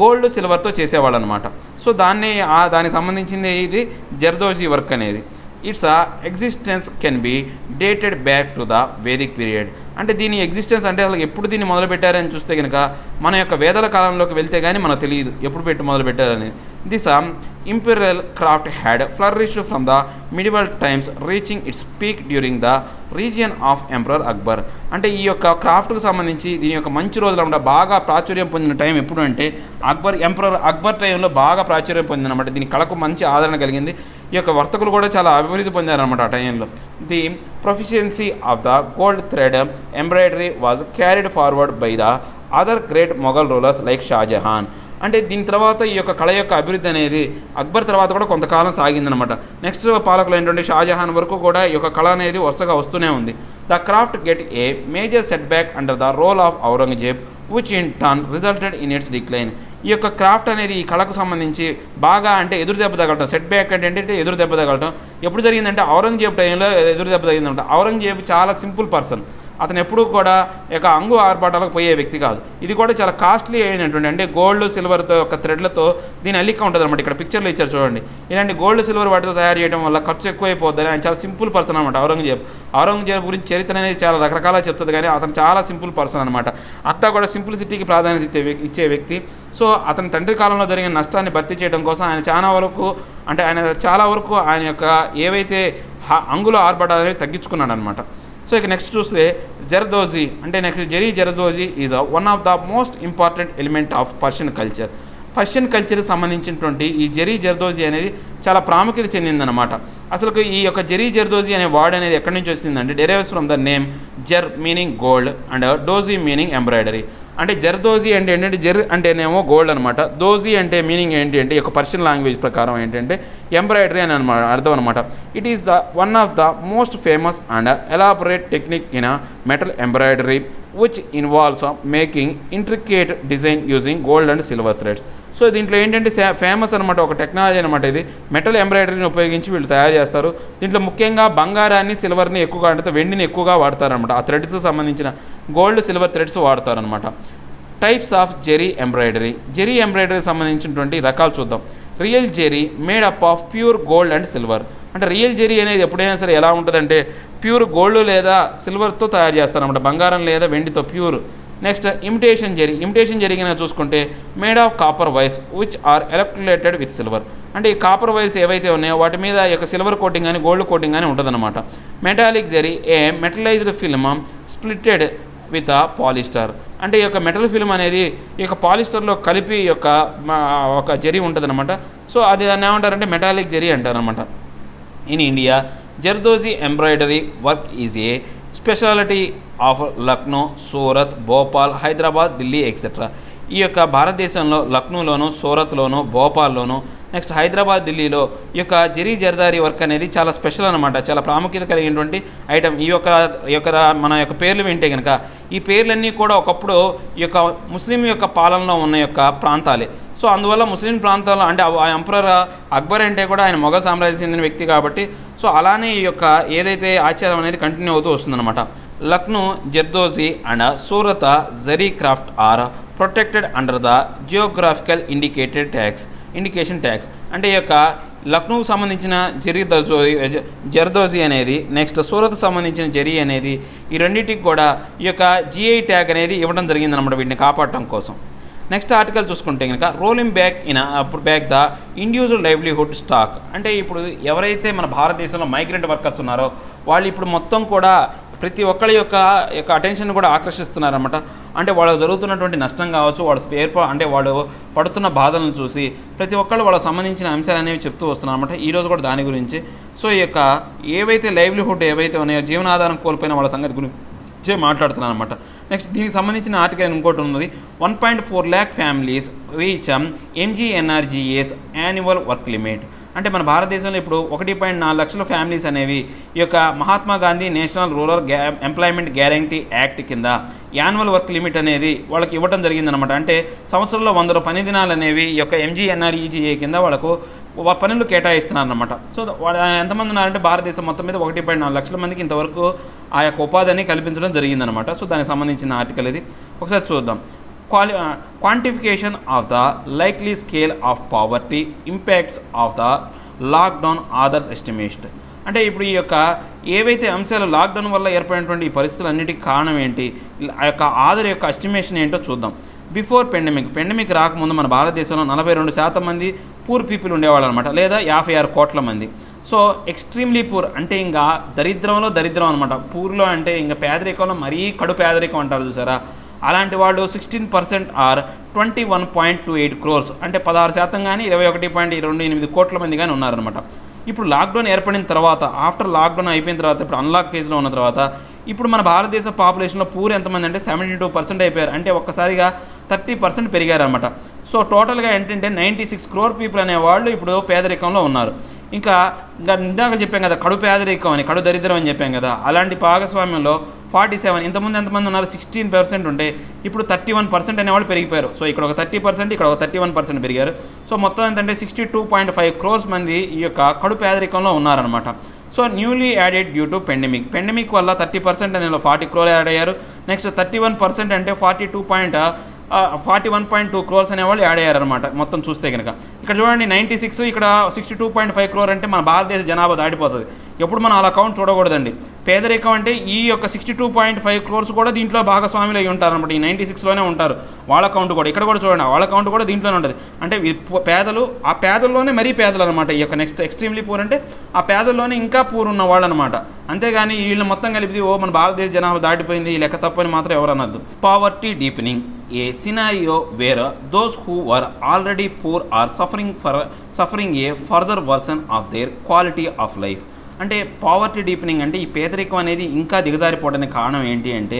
గోల్డ్ సిల్వర్తో చేసేవాళ్ళు అనమాట. సో దానికి సంబంధించింది ఇది జర్దోజీ వర్క్ అనేది. It's existence can be dated back to the Vedic period. అంటే దీని ఎగ్జిస్టెన్స్ అంటే అసలు ఎప్పుడు దీన్ని మొదలుపెట్టారని చూస్తే కనుక మన యొక్క వేదాల కాలంలోకి వెళ్తే కానీ మనకు తెలియదు ఎప్పుడు మొదలుపెట్టారని. This imperial craft had flourished from the medieval times reaching its peak during the region of emperor Akbar. అంటే ఈ యొక్క క్రాఫ్ట్కు సంబంధించి దీని యొక్క మంచి రోజులు అనమాట బాగా ప్రాచుర్యం పొందిన టైం ఎప్పుడు అంటే ఎంపరర్ అక్బర్ టైంలో బాగా ప్రాచుర్యం పొందిందనమాట. దీని కళకు మంచి ఆదరణ కలిగింది. ఈ యొక్క వర్తకులు కూడా చాలా అభివృద్ధి పొందారనమాట ఆ టైంలో. The proficiency of the gold thread embroidery was carried forward by the other great Mughal rulers like Shahjahan. అంటే దీని తర్వాత ఈ యొక్క కళ యొక్క అభివృద్ధి అనేది అక్బర్ తర్వాత కూడా కొంతకాలం సాగిందనమాట. నెక్స్ట్ పాలకులు ఏంటంటే షాజహాన్ వరకు కూడా ఈ యొక్క కళ అనేది వరుసగా వస్తూనే ఉంది. The craft get a major set back under the rule of Aurangzeb which in turn resulted in its decline. ఈ యొక్క క్రాఫ్ట్ అనేది ఈ కళకు సంబంధించి బాగా అంటే ఎదురు దెబ్బ తగలటం, సెట్ బ్యాక్ అంటే ఏంటంటే ఎదురు దెబ్బ తగలటం ఎప్పుడు జరిగిందంటే ఔరంగజేబ్ టైంలో ఎదురు దెబ్బ తగిలిందంట. ఔరంగజేబ్ చాలా సింపుల్ పర్సన్, అతను ఎప్పుడూ కూడా ఒక అంగు ఆర్భాటాలకు పోయే వ్యక్తి కాదు. ఇది కూడా చాలా కాస్ట్లీ అయినటువంటి, అంటే గోల్డ్ సిల్వర్తో యొక్క థ్రెడ్లతో దీని అల్లిక ఉంటుంది అనమాట. ఇక్కడ పిక్చర్లో ఇచ్చారు చూడండి. ఇలాంటి గోల్డ్ సిల్వర్ వాటితో తయారు చేయడం వల్ల ఖర్చు ఎక్కువైపోద్దని ఆయన చాలా సింపుల్ పర్సన్ అనమాట ఔరంగజేబ్ గురించి చరిత్ర అనేది చాలా రకరకాల చెప్తుంది, కానీ అతను చాలా సింపుల్ పర్సన్ అనమాట. అంతా కూడా సింప్లిసిటీకి ప్రాధాన్యత ఇచ్చే వ్యక్తి. సో అతని తండ్రి కాలంలో జరిగిన నష్టాన్ని భర్తీ చేయడం కోసం ఆయన చాలా వరకు ఆయన యొక్క ఏవైతే అంగుల ఆర్భాటాలు అనేవి తగ్గించుకున్నాడు అనమాట. సో ఇక నెక్స్ట్ చూస్తే జరదోజీ, అంటే next zardozi is one of the most important element of Persian culture. Persian కల్చర్కి సంబంధించినటువంటి ఈ జర్దోజీ అనేది చాలా ప్రాముఖ్యత చెందిందనమాట. అసలు ఈ యొక్క జర్దోజీ అనే వర్డ్ అనేది ఎక్కడి నుంచి వచ్చిందంటే derives from the name zar meaning gold and dozi meaning embroidery. అంటే జర్దోజీ అంటే ఏంటంటే జర్ అంటేనేమో గోల్డ్ అనమాట, దోజీ అంటే మీనింగ్ ఏంటి అంటే ఈ యొక్క పర్షియన్ లాంగ్వేజ్ ప్రకారం ఏంటంటే ఎంబ్రాయిడరీ అని అర్థం అనమాట. It is the one of the most famous and elaborate technique in metal embroidery which involves making intricate design using gold and silver threads. So దీంట్లో ఏంటంటే ఫేమస్ అనమాట, ఒక టెక్నాలజీ అనమాట. ఇది మెటల్ ఎంబ్రాయిడరీని ఉపయోగించి వీళ్ళు తయారు చేస్తారు. దీంట్లో ముఖ్యంగా బంగారాన్ని, సిల్వర్ని ఎక్కువగా, అంటే వెండిని ఎక్కువగా వాడతారనమాట. ఆ థ్రెడ్స్ సంబంధించిన గోల్డ్, సిల్వర్ థ్రెడ్స్ వాడతారనమాట. టైప్స్ ఆఫ్ జెరీ ఎంబ్రాయిడరీకి సంబంధించినటువంటి రకాలు చూద్దాం. Real zari made up of pure gold and silver. అంటే రియల్ జెరీ అనేది ఎప్పుడైనా సరే ఎలా ఉంటుందంటే ప్యూర్ గోల్డ్ లేదా సిల్వర్తో తయారు చేస్తారనమాట, బంగారం లేదా వెండితో ప్యూర్. నెక్స్ట్ ఇమిటేషన్ జెరీ కనుక చూసుకుంటే made of copper wires which are electroplated with silver. అంటే ఈ కాపర్ వైర్స్ ఏవైతే ఉన్నాయో వాటి మీద ఈ యొక్క సిల్వర్ కోటింగ్ కానీ గోల్డ్ కోటింగ్ కానీ ఉంటుందన్నమాట. Metallic zari a metallised film splitted with polyester. అంటే ఈ యొక్క మెటల్ ఫిల్మ్ అనేది ఈ యొక్క పాలిస్టర్లో కలిపి ఒక జెరీ ఉంటుందన్నమాట. సో అది దాన్ని ఏమంటారంటే మెటాలిక్ జెరీ అంటారనమాట. In India zardozi embroidery work is a speciality of Lucknow, Surat, Bhopal, Hyderabad, Delhi etcetera. ఈ యొక్క భారతదేశంలో లక్నోలోను, సూరత్లోను, భోపాల్లోను, నెక్స్ట్ హైదరాబాద్, ఢిల్లీలో ఈ యొక్క జర్దారీ వర్క్ అనేది చాలా స్పెషల్ అనమాట, చాలా ప్రాముఖ్యత కలిగినటువంటి ఐటమ్. ఈ యొక్క మన యొక్క పేర్లు వింటే కనుక ఈ పేర్లన్నీ కూడా ఒకప్పుడు ఈ యొక్క ముస్లిం యొక్క పాలనలో ఉన్న యొక్క ప్రాంతాలే. సో అందువల్ల ముస్లిం ప్రాంతాల్లో అంటే ఆ ఎంపరర్ అక్బర్ అంటే కూడా ఆయన మొఘల్ సామ్రాజ్యం చెందిన వ్యక్తి కాబట్టి సో అలానే ఈ యొక్క ఏదైతే ఆచారం అనేది కంటిన్యూ అవుతూ వస్తుందన్నమాట. Lucknow zardozi and Surat zari craft are protected under the geographical indication tags. అంటే ఈ యొక్క లక్నోకు సంబంధించిన జర్దోజీ అనేది, నెక్స్ట్ సూరత్ సంబంధించిన జరీ అనేది, ఈ రెండింటికి కూడా ఈ యొక్క జిఐ ట్యాగ్ అనేది ఇవ్వడం జరిగిందన్నమాట వీటిని కాపాడటం కోసం. నెక్స్ట్ ఆర్టికల్ చూసుకుంటే కనుక rolling back the induced livelihood stock. అంటే ఇప్పుడు ఎవరైతే మన భారతదేశంలో మైగ్రెంట్ వర్కర్స్ ఉన్నారో వాళ్ళు ఇప్పుడు మొత్తం కూడా ప్రతి ఒక్కరి యొక్క అటెన్షన్ కూడా ఆకర్షిస్తున్నారన్నమాట. అంటే వాళ్ళకు జరుగుతున్నటువంటి నష్టం కావచ్చు, అంటే వాళ్ళు పడుతున్న బాధలను చూసి ప్రతి ఒక్కళ్ళు వాళ్ళకి సంబంధించిన అంశాలు అనేవి చెప్తూ వస్తున్నారు అనమాట. ఈరోజు కూడా దాని గురించి. సో ఈ యొక్క ఏవైతే లైవ్లీహుడ్ ఏవైతే ఉన్నాయో, జీవనాధారం కోల్పోయిన వాళ్ళ సంగతి గురించి మాట్లాడుతున్నాను అనమాట. నెక్స్ట్ దీనికి సంబంధించిన ఆర్టికల్ ఇంకోటి ఉన్నది. 1.4 lakh families reach MGNRGA's annual work limit. అంటే మన భారతదేశంలో ఇప్పుడు 1.4 లక్షల ఫ్యామిలీస్ అనేవి ఈ యొక్క Mahatma Gandhi national rural employment guarantee act కింద యాన్యువల్ వర్క్ లిమిట్ అనేది వాళ్ళకి ఇవ్వడం జరిగిందనమాట. అంటే సంవత్సరంలో 100 పని దినాలు అనేవి ఈ యొక్క MGNRGA కింద వాళ్ళకు పనులు కేటాయిస్తున్నారన్నమాట. సో ఎంతమంది ఉన్నారంటే భారతదేశం మొత్తం మీద 1.4 లక్షల మందికి ఇంతవరకు ఆ యొక్క ఉపాధిని కల్పించడం జరిగిందనమాట. సో దానికి సంబంధించిన ఆర్టికల్ ఇది. ఒకసారి చూద్దాం. Quantification of the likely scale of poverty impacts of the lockdown others estimation. అంటే ఇప్పుడు ఈ యొక్క ఏవైతే అంశాలు లాక్డౌన్ వల్ల ఏర్పడినటువంటి ఈ పరిస్థితులన్నిటికీ కారణం ఏంటి, ఆ యొక్క ఆదర్ యొక్క ఎస్టిమేషన్ ఏంటో చూద్దాం. బిఫోర్ పెండమిక్ రాకముందు మన భారతదేశంలో 42% మంది పూర్ పీపుల్ ఉండేవాళ్ళు అనమాట, లేదా 56 కోట్ల మంది. సో ఎక్స్ట్రీమ్లీ పూర్ అంటే ఇంకా దరిద్రంలో దరిద్రం అనమాట. పూర్లో అంటే ఇంకా పేదరికంలో మరీ కడు పేదరికం అంటారు చూసారా, అలాంటి వాళ్ళు 16% ఆర్ 21.28 crores అంటే 16% కానీ 21.28 కోట్ల మంది కానీ ఉన్నారనమాట. ఇప్పుడు లాక్డౌన్ ఏర్పడిన తర్వాత, ఆఫ్టర్ లాక్డౌన్ అయిపోయిన తర్వాత, ఇప్పుడు అన్లాక్ ఫేజ్లో ఉన్న తర్వాత ఇప్పుడు మన భారతదేశ పాపులేషన్లో పూర్ ఎంతమంది అంటే 72% అయిపోయారు. అంటే ఒక్కసారిగా 30% పెరిగారనమాట. సో టోటల్గా ఏంటంటే 96 crore పీపుల్ అనేవాళ్ళు ఇప్పుడు పేదరికంలో ఉన్నారు. ఇంకా ఇందాక చెప్పాం కదా కడు పేదరికం అని, కడు దరిద్రం అని చెప్పాం కదా, అలాంటి భాగస్వామ్యంలో 47, ఇంతకుముందు ఎంతమంది ఉన్నారు 16% ఉంటే ఇప్పుడు 31% అనేవాళ్ళు పెరిగిపోయారు. సో ఇక్కడ ఒక 30%, ఇక్కడ ఒక 31% పెరిగారు. సో మొత్తం ఏంటంటే 62.5 crores మంది ఈ యొక్క కడు పేదరికంలో ఉన్నారనమాట. So newly added due to pandemic వల్ల 30% అనేలో 40 crore యాడ్ అయ్యారు. నెక్స్ట్ 31% అంటే 41.2 crores అనేవాళ్ళు యాడ్ అయ్యారనమాట. మొత్తం చూస్తే కనుక ఇక్కడ చూడండి 96, ఇక్కడ 62.5 crore అంటే మన భారతదేశ జనాభా దాటిపోతుంది. ఎప్పుడు మనం అలా కౌంట్ చూడకూడదండి. పేదరికం అంటే ఈ యొక్క 62.5 crores కూడా దీంట్లో భాగస్వాములు అయి ఉంటారనమాట. ఈ 96లోనే ఉంటారు. వాళ్ళ కౌంట్ కూడా ఇక్కడ కూడా చూడండి, వాళ్ళ కౌంట్ కూడా దీంట్లోనే ఉంటుంది. అంటే పేదలు, ఆ పేదల్లోనే మరీ పేదలు అనమాట. ఈ యొక్క నెక్స్ట్ ఎక్స్ట్రీమ్లీ పూర్ అంటే ఆ పేదల్లోనే ఇంకా పూర్ ఉన్న వాళ్ళు అనమాట. అంతేగాని వీళ్ళు మొత్తం కలిపి మన భారతదేశ జనాభా దాటిపోయింది ఈ లెక్క తప్పని మాత్రం ఎవరు అనద్దు. Poverty deepening, a scenario where those who were already poor are suffering a further version of their quality of life. అంటే పావర్టీ డీపెనింగ్ అంటే ఈ పేదరికం అనేది ఇంకా దిగజారిపోవడానికి కారణం ఏంటి అంటే,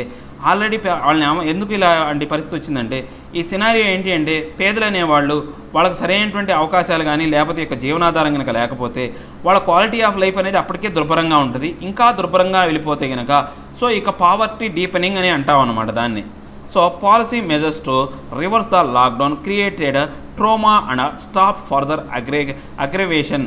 ఆల్రెడీ వాళ్ళని ఎందుకు ఇలా అంటే పరిస్థితి వచ్చిందంటే, ఈ సినారియో ఏంటి అంటే పేదలు అనేవాళ్ళు వాళ్ళకి సరైనటువంటి అవకాశాలు కానీ లేకపోతే యొక్క జీవనాధారం కనుక లేకపోతే వాళ్ళ క్వాలిటీ ఆఫ్ లైఫ్ అనేది అప్పటికే దుర్భరంగా ఉంటుంది. ఇంకా దుర్భరంగా వెళ్ళిపోతే కనుక సో ఇక పావర్టీ డీపెనింగ్ అని అంటాం అన్నమాట దాన్ని. So policy measures to reverse the lockdown created ట్రోమా and stop further aggravation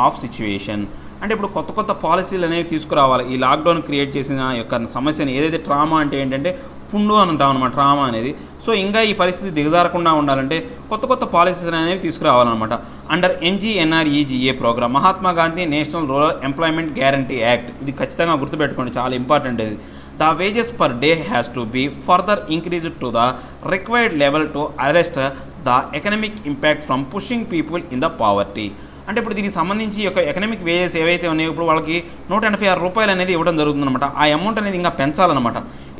of situation. అంటే ఇప్పుడు కొత్త కొత్త పాలసీలు అనేవి తీసుకురావాలి. ఈ లాక్డౌన్ క్రియేట్ చేసిన యొక్క సమస్యని ఏదైతే ట్రామా అంటే ఏంటంటే పుండు అని అంటాం అనమాట ట్రామా అనేది. సో ఇంకా ఈ పరిస్థితి దిగజారకుండా ఉండాలంటే కొత్త కొత్త పాలసీస్ అనేవి తీసుకురావాలన్నమాట. Under MGNRGA program, Mahatma Gandhi national rural employment guarantee act. ఇది ఖచ్చితంగా గుర్తుపెట్టుకోండి, చాలా ఇంపార్టెంట్ ఇది. The wages per day has to be further increased to the required level to arrest the economic impact from pushing people in the poverty. అంటే ఇప్పుడు దీనికి సంబంధించి యొక్క ఎకనామిక్ వేజెస్ ఏవైతే ఉన్నాయో ఇప్పుడు వాళ్ళకి 186 రూపాయలు అనేది ఇవ్వడం జరుగుతుందన్నమాట. ఆ అమౌంట్ అనేది ఇంకా పెంచాలన్నమాట.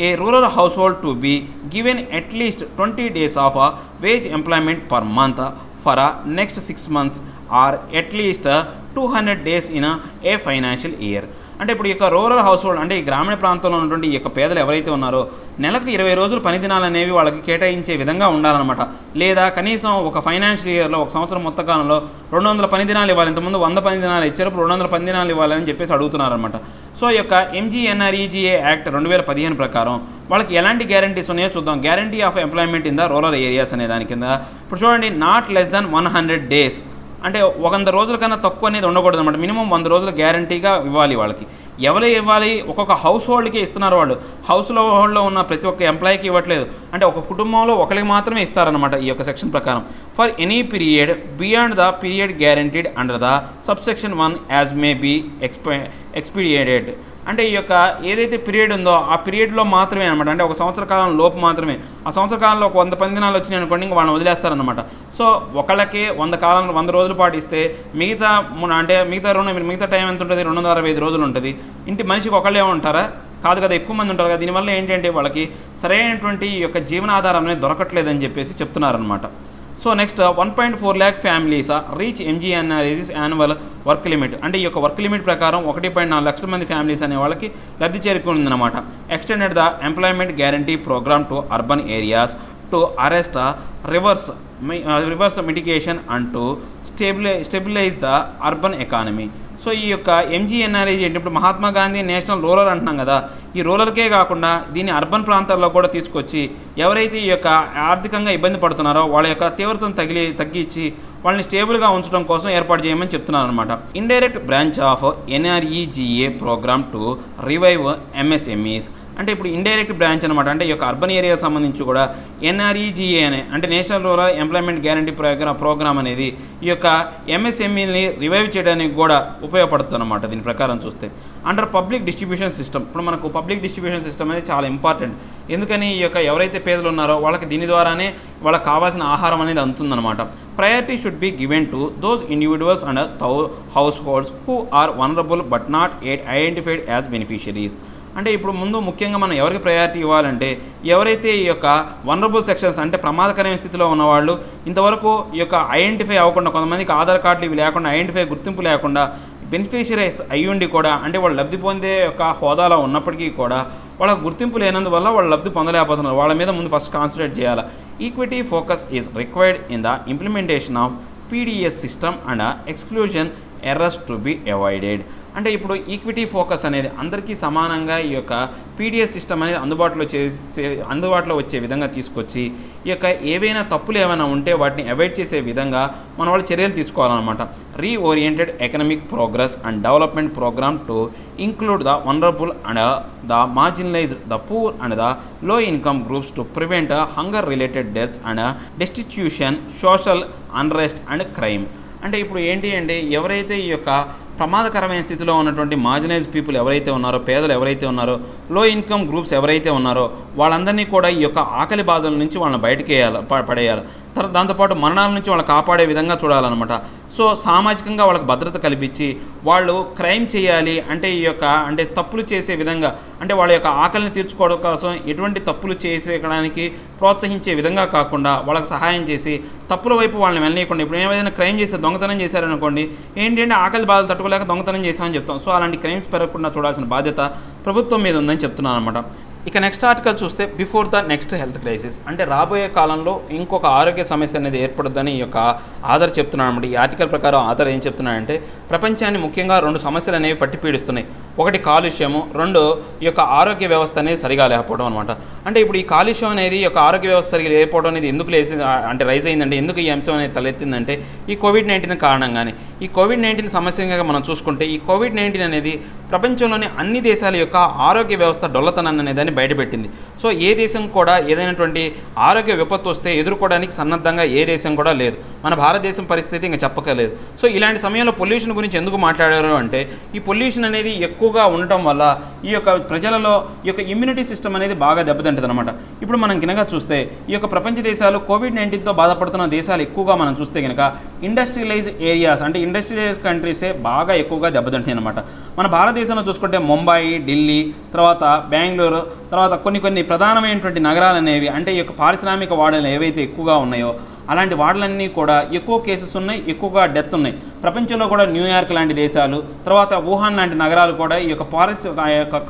A rural house hold to be given at least 20 days of wage employment per month for next 6 months or at least 200 days in a financial year. అంటే ఇప్పుడు ఈ యొక్క రూరల్ హౌస్ హోల్డ్ అంటే ఈ గ్రామీణ ప్రాంతంలో ఉన్నటువంటి ఈ యొక్క పేదలు ఎవరైతే ఉన్నారో నెలకు 20 రోజులు పని దినాలు అనేవి వాళ్ళకి కేటాయించే విధంగా ఉండాలన్నమాట. లేదా కనీసం ఒక ఫైనాన్షియల్ ఇయర్లో ఒక సంవత్సరం మొత్త కాలంలో 200 పని దినాలు ఇవ్వాలి. ఇంతకుముందు 100 పని దినాలు ఇచ్చారు, 200 పని దినాలు ఇవ్వాలని చెప్పేసి అడుగుతున్నారనమాట. సో ఈ యొక్క MGNRGA యాక్ట్ 2015 ప్రకారం వాళ్ళకి ఎలాంటి గ్యారంటీస్ ఉన్నాయో చూద్దాం. Guarantee of employment in the rural areas అనే దాని కింద ఇప్పుడు చూడండి, నాట్ లెస్ దాన్ 100 days అంటే 100 రోజుల కన్నా తక్కువ అనేది ఉండకూడదు అనమాట. మినిమం 100 రోజులు గ్యారంటీగా ఇవ్వాలి వాళ్ళకి. ఎవరు ఇవ్వాలి? ఒక్కొక్క హౌస్ హోల్డ్కి ఇస్తున్నారు వాళ్ళు. హోల్డ్లో ఉన్న ప్రతి ఒక్క ఎంప్లాయీకి ఇవ్వట్లేదు. అంటే ఒక కుటుంబంలో ఒకరికి మాత్రమే ఇస్తారనమాట ఈ యొక్క సెక్షన్ ప్రకారం. For any period beyond the period guaranteed under the subsection 1 as may be expedited. అంటే ఈ యొక్క ఏదైతే పీరియడ్ ఉందో ఆ పీరియడ్లో మాత్రమే అనమాట. అంటే ఒక సంవత్సర కాలం లోపు మాత్రమే. ఆ సంవత్సర కాలంలో ఒక 100 పని దినాలు వచ్చినాయి అనుకోండి, ఇంకా వాళ్ళని వదిలేస్తారనమాట. సో ఒకళ్ళకి 100 రోజుల పాటు ఇస్తే మిగతా టైం ఎంత ఉంటుంది? 265 రోజులు ఉంటుంది. ఇంటి మనిషికి ఒకళ్ళే ఉంటారా? కాదు కదా, ఎక్కువ మంది ఉంటారు కదా. దీనివల్ల ఏంటంటే వాళ్ళకి సరైనటువంటి ఈ యొక్క జీవనాధారం అనేది దొరకట్లేదని చెప్పేసి చెప్తున్నారనమాట. So next 1.4 lakh families reach MGNREGS annual work limit. అంటే ఈ యొక్క వర్క్ లిమిట్ ప్రకారం 1.4 లక్షల మంది ఫ్యామిలీస్ అనే వాళ్ళకి లబ్ధి చేరుకుందనమాట. Extended the employment guarantee program to urban areas to arrest reverse mitigation and to stabilize the urban economy. So ఈ యొక్క ఎంజీఎన్ఆర్ఈజీ అంటే ఇప్పుడు మహాత్మా గాంధీ నేషనల్ రూరల్ అంటున్నాం కదా, ఈ రూరల్కే కాకుండా దీన్ని అర్బన్ ప్రాంతాల్లో కూడా తీసుకొచ్చి ఎవరైతే ఈ యొక్క ఆర్థికంగా ఇబ్బంది పడుతున్నారో వాళ్ళ యొక్క తీవ్రతను తగ్గించి వాళ్ళని స్టేబుల్గా ఉంచడం కోసం ఏర్పాటు చేయమని చెప్తున్నారు అనమాట. Indirect branch of NREGA programme to revive MSMEs. అంటే ఇప్పుడు ఇండైరెక్ట్ బ్రాంచ్ అనమాట. అంటే ఈ యొక్క అర్బన్ ఏరియాకి సంబంధించి కూడా ఎన్ఆర్ఈజీఏ అనే అంటే national rural employment guarantee programme అనేది ఈ యొక్క ఎంఎస్ఎంఈని రివైవ్ చేయడానికి కూడా ఉపయోగపడుతుంది అనమాట. దీని ప్రకారం చూస్తే అండర్ పబ్లిక్ డిస్ట్రిబ్యూషన్ సిస్టమ్. ఇప్పుడు మనకు పబ్లిక్ డిస్ట్రిబ్యూషన్ సిస్టమ్ అనేది చాలా ఇంపార్టెంట్. ఎందుకని ఈ యొక్క ఎవరైతే పేదలు ఉన్నారో వాళ్ళకి దీని ద్వారానే వాళ్ళకి కావాల్సిన ఆహారం అనేది అందుతుందన్నమాట. Priority should be given to those individuals and house holds who are vulnerable but not identified as beneficiaries. అంటే ఇప్పుడు ముందు ముఖ్యంగా మనం ఎవరికి ప్రయారిటీ ఇవ్వాలంటే ఎవరైతే ఈ యొక్క వనరబుల్ సెక్షన్స్ అంటే ప్రమాదకరమైన స్థితిలో ఉన్నవాళ్ళు ఇంతవరకు ఈ యొక్క ఐడెంటిఫై అవ్వకుండా, కొంతమందికి ఆధార్ కార్డులు ఇవి లేకుండా ఐడెంటిఫై గుర్తింపు లేకుండా బెనిఫిషరీస్ అయ్యుండి కూడా అంటే వాళ్ళు లబ్ధి పొందే యొక్క హోదాలో ఉన్నప్పటికీ కూడా వాళ్ళకి గుర్తింపు లేనందువల్ల వాళ్ళు లబ్ధి పొందలేకపోతున్నారు. వాళ్ళ మీద ముందు ఫస్ట్ కాన్సన్ట్రేట్ చేయాలి. Equity focus is required in the implementation of PDS system and exclusion errors to be avoided. అంటే ఇప్పుడు ఈక్విటీ ఫోకస్ అనేది అందరికీ సమానంగా ఈ యొక్క పీడిఎస్ సిస్టమ్ అనేది అందుబాటులో వచ్చే విధంగా తీసుకొచ్చి ఈ యొక్క ఏవైనా తప్పులు ఏమైనా ఉంటే వాటిని అవాయిడ్ చేసే విధంగా మన వాళ్ళు చర్యలు తీసుకోవాలన్నమాట. Reoriented economic progress and development program to include the vulnerable and the marginalized, the poor and the low income groups to prevent hunger related deaths and destitution, social unrest and crime. అంటే ఇప్పుడు ఏంటి అంటే ఎవరైతే ఈ యొక్క ప్రమాదకరమైన స్థితిలో ఉన్నటువంటి మార్జినైజ్ పీపుల్ ఎవరైతే ఉన్నారో, పేదలు ఎవరైతే ఉన్నారో, లో ఇన్కమ్ గ్రూప్స్ ఎవరైతే ఉన్నారో వాళ్ళందరినీ కూడా ఈ యొక్క ఆకలి బాధల నుంచి వాళ్ళని బయటకు పడేయాలి. దాంతోపాటు మరణాల నుంచి వాళ్ళని కాపాడే విధంగా చూడాలన్నమాట. సో సామాజికంగా వాళ్ళకి భద్రత కల్పించి వాళ్ళు క్రైమ్ చేయాలి అంటే ఈ యొక్క అంటే తప్పులు చేసే విధంగా అంటే వాళ్ళ యొక్క ఆకలిని తీర్చుకోవడం కోసం ఎటువంటి తప్పులు చేసేయడానికి ప్రోత్సహించే విధంగా కాకుండా వాళ్ళకి సహాయం చేసి తప్పుల వైపు వాళ్ళని వెళ్ళనీయకుండా. ఇప్పుడు ఏమైనా క్రైమ్ చేస్తే దొంగతనం చేశారనుకోండి, ఏంటంటే ఆకలి బాధలు తట్టుకోలేక దొంగతనం చేశామని చెప్తాం. సో అలాంటి క్రైమ్స్ పెరగకుండా చూడాల్సిన బాధ్యత ప్రభుత్వం మీద ఉందని చెప్తున్నాను అనమాట. ఇక నెక్స్ట్ ఆర్టికల్ చూస్తే before the next health crisis. అంటే రాబోయే కాలంలో ఇంకొక ఆరోగ్య సమస్య అనేది ఏర్పడుద్దని ఈ యొక్క ఆధార్ చెప్తున్నాడు అనమాట. ఈ ఆర్టికల్ ప్రకారం ఆధార్ ఏం చెప్తున్నాడంటే ప్రపంచాన్ని ముఖ్యంగా 2 సమస్యలు అనేవి పట్టి పీడిస్తున్నాయి. ఒకటి కాలుష్యము, 2 ఈ యొక్క ఆరోగ్య వ్యవస్థ అనేది సరిగా లేకపోవడం అనమాట. అంటే ఇప్పుడు ఈ కాలుష్యం అనేది ఈ యొక్క ఆరోగ్య వ్యవస్థ సరిగా లేకపోవడం అనేది ఎందుకు అంటే రైజ్ అయిందంటే ఎందుకు ఈ అంశం అనేది తలెత్తిందంటే ఈ కోవిడ్-19 కారణంగానే. ఈ కోవిడ్-19 సమస్యగా మనం చూసుకుంటే ఈ కోవిడ్-19 అనేది ప్రపంచంలోని అన్ని దేశాల యొక్క ఆరోగ్య వ్యవస్థ డొల్లతనాన్ని అనేదాన్ని బయటపెట్టింది. సో ఏ దేశం కూడా ఏదైనటువంటి ఆరోగ్య విపత్తు వస్తే ఎదుర్కోవడానికి సన్నద్ధంగా ఏ దేశం కూడా లేదు. మన భారతదేశం పరిస్థితి ఇంకా చెప్పకలేదు. సో ఇలాంటి సమయంలో పొల్యూషన్ గురించి ఎందుకు మాట్లాడారు అంటే ఈ పొల్యూషన్ అనేది ఎక్కువగా ఉండటం వల్ల ఈ యొక్క ప్రజలలో ఈ యొక్క ఇమ్యూనిటీ సిస్టమ్ అనేది బాగా దెబ్బతింటుంది అనమాట. ఇప్పుడు మనం కనుక చూస్తే ఈ యొక్క ప్రపంచ దేశాలు కోవిడ్-19తో బాధపడుతున్న దేశాలు ఎక్కువగా మనం చూస్తే కనుక ఇండస్ట్రియలైజ్ ఏరియాస్ అంటే ఇండస్ట్రియలైజ్ కంట్రీసే బాగా ఎక్కువగా దెబ్బతింటాయి అనమాట. మన భారతదేశంలో చూసుకుంటే ముంబై, ఢిల్లీ, తర్వాత బెంగళూరు, తర్వాత కొన్ని ప్రధానమైనటువంటి నగరాలు అనేవి అంటే ఈ యొక్క పారిశ్రామిక వాడలు ఏవైతే ఎక్కువగా ఉన్నాయో అలాంటి వాడలన్నీ కూడా ఎక్కువ కేసెస్ ఉన్నాయి, ఎక్కువగా డెత్ ఉన్నాయి. ప్రపంచంలో కూడా న్యూయార్క్ లాంటి దేశాలు, తర్వాత వుహాన్ లాంటి నగరాలు కూడా ఈ యొక్క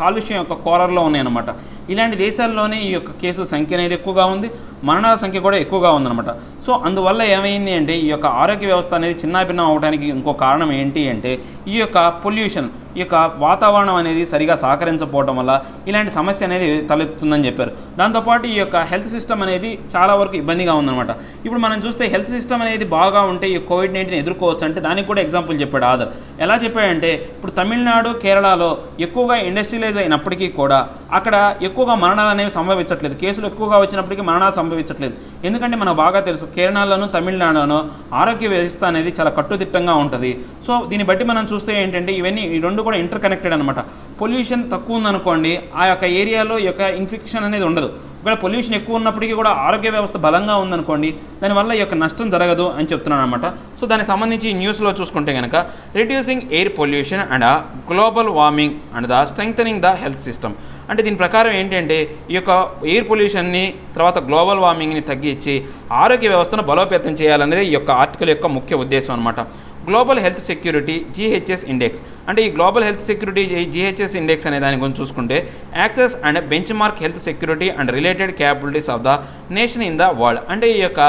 కాలుష్యం యొక్క కోరల్లో ఉన్నాయన్నమాట. ఇలాంటి దేశాల్లోనే ఈ యొక్క కేసుల సంఖ్య అనేది ఎక్కువగా ఉంది, మరణాల సంఖ్య కూడా ఎక్కువగా ఉందన్నమాట. సో అందువల్ల ఏమైంది అంటే ఈ యొక్క ఆరోగ్య వ్యవస్థ అనేది చిన్నాభిన్నం అవడానికి ఇంకో కారణం ఏంటి అంటే ఈ యొక్క పొల్యూషన్, ఈ యొక్క వాతావరణం అనేది సరిగా సహకరించకపోవడం వల్ల ఇలాంటి సమస్య అనేది తలెత్తుందని చెప్పారు. దాంతోపాటు ఈ యొక్క హెల్త్ సిస్టమ్ అనేది చాలా వరకు ఇబ్బందిగా ఉందన్నమాట. ఇప్పుడు మనం చూస్తే హెల్త్ సిస్టమ్ అనేది బాగా ఉంటే ఈ కోవిడ్-19 ఎదుర్కోవచ్చు అంటే దానికి కూడా ఎగ్జాంపుల్ చెప్పాడు ఆధార్. ఎలా చెప్పాడంటే ఇప్పుడు తమిళనాడు, కేరళలో ఎక్కువగా ఇండస్ట్రియలైజ్ అయినప్పటికీ కూడా అక్కడ ఎక్కువగా మరణాలు అనేవి సంభవించట్లేదు. కేసులు ఎక్కువగా వచ్చినప్పటికీ మరణాలు సంభవించట్లేదు. ఎందుకంటే మనకు బాగా తెలుసు కేరళలోను, తమిళనాడులోను ఆరోగ్య వ్యవస్థ అనేది చాలా కట్టుదిట్టంగా ఉంటుంది. సో దీన్ని బట్టి మనం చూస్తే ఏంటంటే ఇవన్నీ ఈ 2 కూడా ఇంటర్ కనెక్టెడ్ అనమాట. పొల్యూషన్ తక్కువ ఉందనుకోండి ఆ యొక్క ఏరియాలో ఈ యొక్క ఇన్ఫెక్షన్ అనేది ఉండదు. ఇక్కడ పొల్యూషన్ ఎక్కువ ఉన్నప్పటికీ కూడా ఆరోగ్య వ్యవస్థ బలంగా ఉందనుకోండి దానివల్ల ఈ యొక్క నష్టం జరగదు అని చెప్తున్నాను అనమాట. సో దానికి సంబంధించి న్యూస్లో చూసుకుంటే కనుక reducing air pollution and global warming and the strengthening the health system. అంటే దీని ప్రకారం ఏంటంటే ఈ యొక్క ఎయిర్ పొల్యూషన్ని తర్వాత గ్లోబల్ వార్మింగ్ని తగ్గించి ఆరోగ్య వ్యవస్థను బలోపేతం చేయాలనేది ఈ యొక్క ఆర్టికల్ యొక్క ముఖ్య ఉద్దేశం అనమాట. Global health security GHS index అంటే ఈ global health security GHS index అనే దాని గురించి చూసుకుంటే access and bench mark health security and related capabilities of the nation in the world. అంటే ఈ యొక్క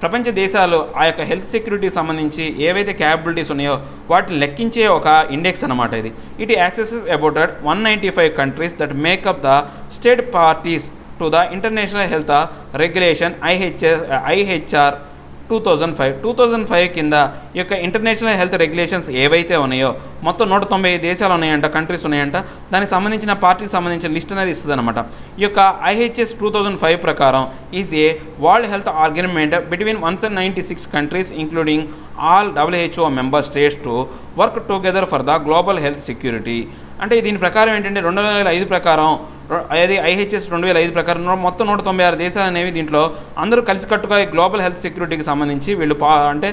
ప్రపంచ దేశాలు ఆ యొక్క హెల్త్ సెక్యూరిటీకి సంబంధించి ఏవైతే క్యాపబిలిటీస్ ఉన్నాయో వాటిని లెక్కించే ఒక ఇండెక్స్ అనమాట ఇది. It accesses about 195 countries that makeup the state parties to the international health regulation IHR 2005 కింద ఈ యొక్క ఇంటర్నేషనల్ హెల్త్ రెగ్యులేషన్స్ ఏవైతే ఉన్నాయో మొత్తం 190 దేశాలు ఉన్నాయంట, కంట్రీస్ ఉన్నాయంట. దానికి సంబంధించిన పార్టీకి సంబంధించిన లిస్ట్ అనేది ఇస్తుంది అనమాట. ఈ యొక్క IHS 2005 ప్రకారం is a World Health Organization between 196 countries including all WHO member states to work together for the global health security. అంటే దీని ప్రకారం ఏంటంటే 2005 ప్రకారం అది IHS 2005 ప్రకారం మొత్తం 196 దేశాలు అనేవి దీంట్లో అందరూ కలిసికట్టుగా గ్లోబల్ హెల్త్ సెక్యూరిటీకి సంబంధించి వీళ్ళు అంటే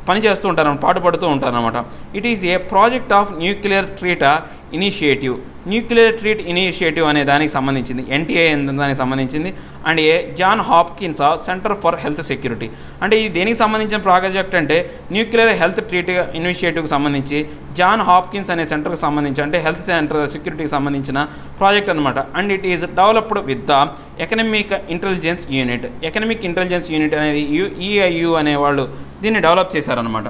పని చేస్తూ ఉంటారు, పాటుపడుతూ ఉంటారన్నమాట. It is a project of nuclear threat initiative అనే దానికి సంబంధించింది, NTI దానికి సంబంధించింది. And a John Hopkins centre for health security. అంటే ఇది దేనికి సంబంధించిన ప్రాజెక్ట్ అంటే న్యూక్లియర్ హెల్త్ ట్రీట్ ఇనిషియేటివ్కి సంబంధించి జాన్ హాప్కిన్స్ అనే సెంటర్కి సంబంధించి అంటే హెల్త్ సెంటర్ సెక్యూరిటీకి సంబంధించిన ప్రాజెక్ట్ అనమాట. And it is developed with the economic intelligence unit అనేది EIU అనేవాళ్ళు దీన్ని డెవలప్ చేశారనమాట.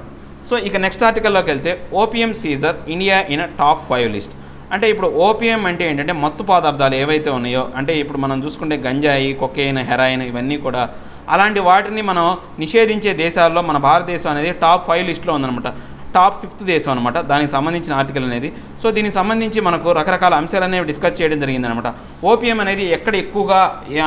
సో ఇక నెక్స్ట్ ఆర్టికల్లోకి వెళ్తే opium seizure India in top 5 list. అంటే ఇప్పుడు ఓపియం అంటే ఏంటంటే మత్తు పదార్థాలు ఏవైతే ఉన్నాయో అంటే ఇప్పుడు మనం చూసుకుంటే గంజాయి, కొకైన్, హెరాయిన్ ఇవన్నీ కూడా అలాంటి వాటిని మనం నిషేధించే దేశాల్లో మన భారతదేశం అనేది టాప్ 5 లిస్ట్లో ఉందన్నమాట. టాప్ 5th దేశం అనమాట దానికి సంబంధించిన ఆర్టికల్ అనేది. సో దీనికి సంబంధించి మనకు రకరకాల అంశాలు అనేవి డిస్కస్ చేయడం జరిగిందనమాట. ఓపియం అనేది ఎక్కడ ఎక్కువగా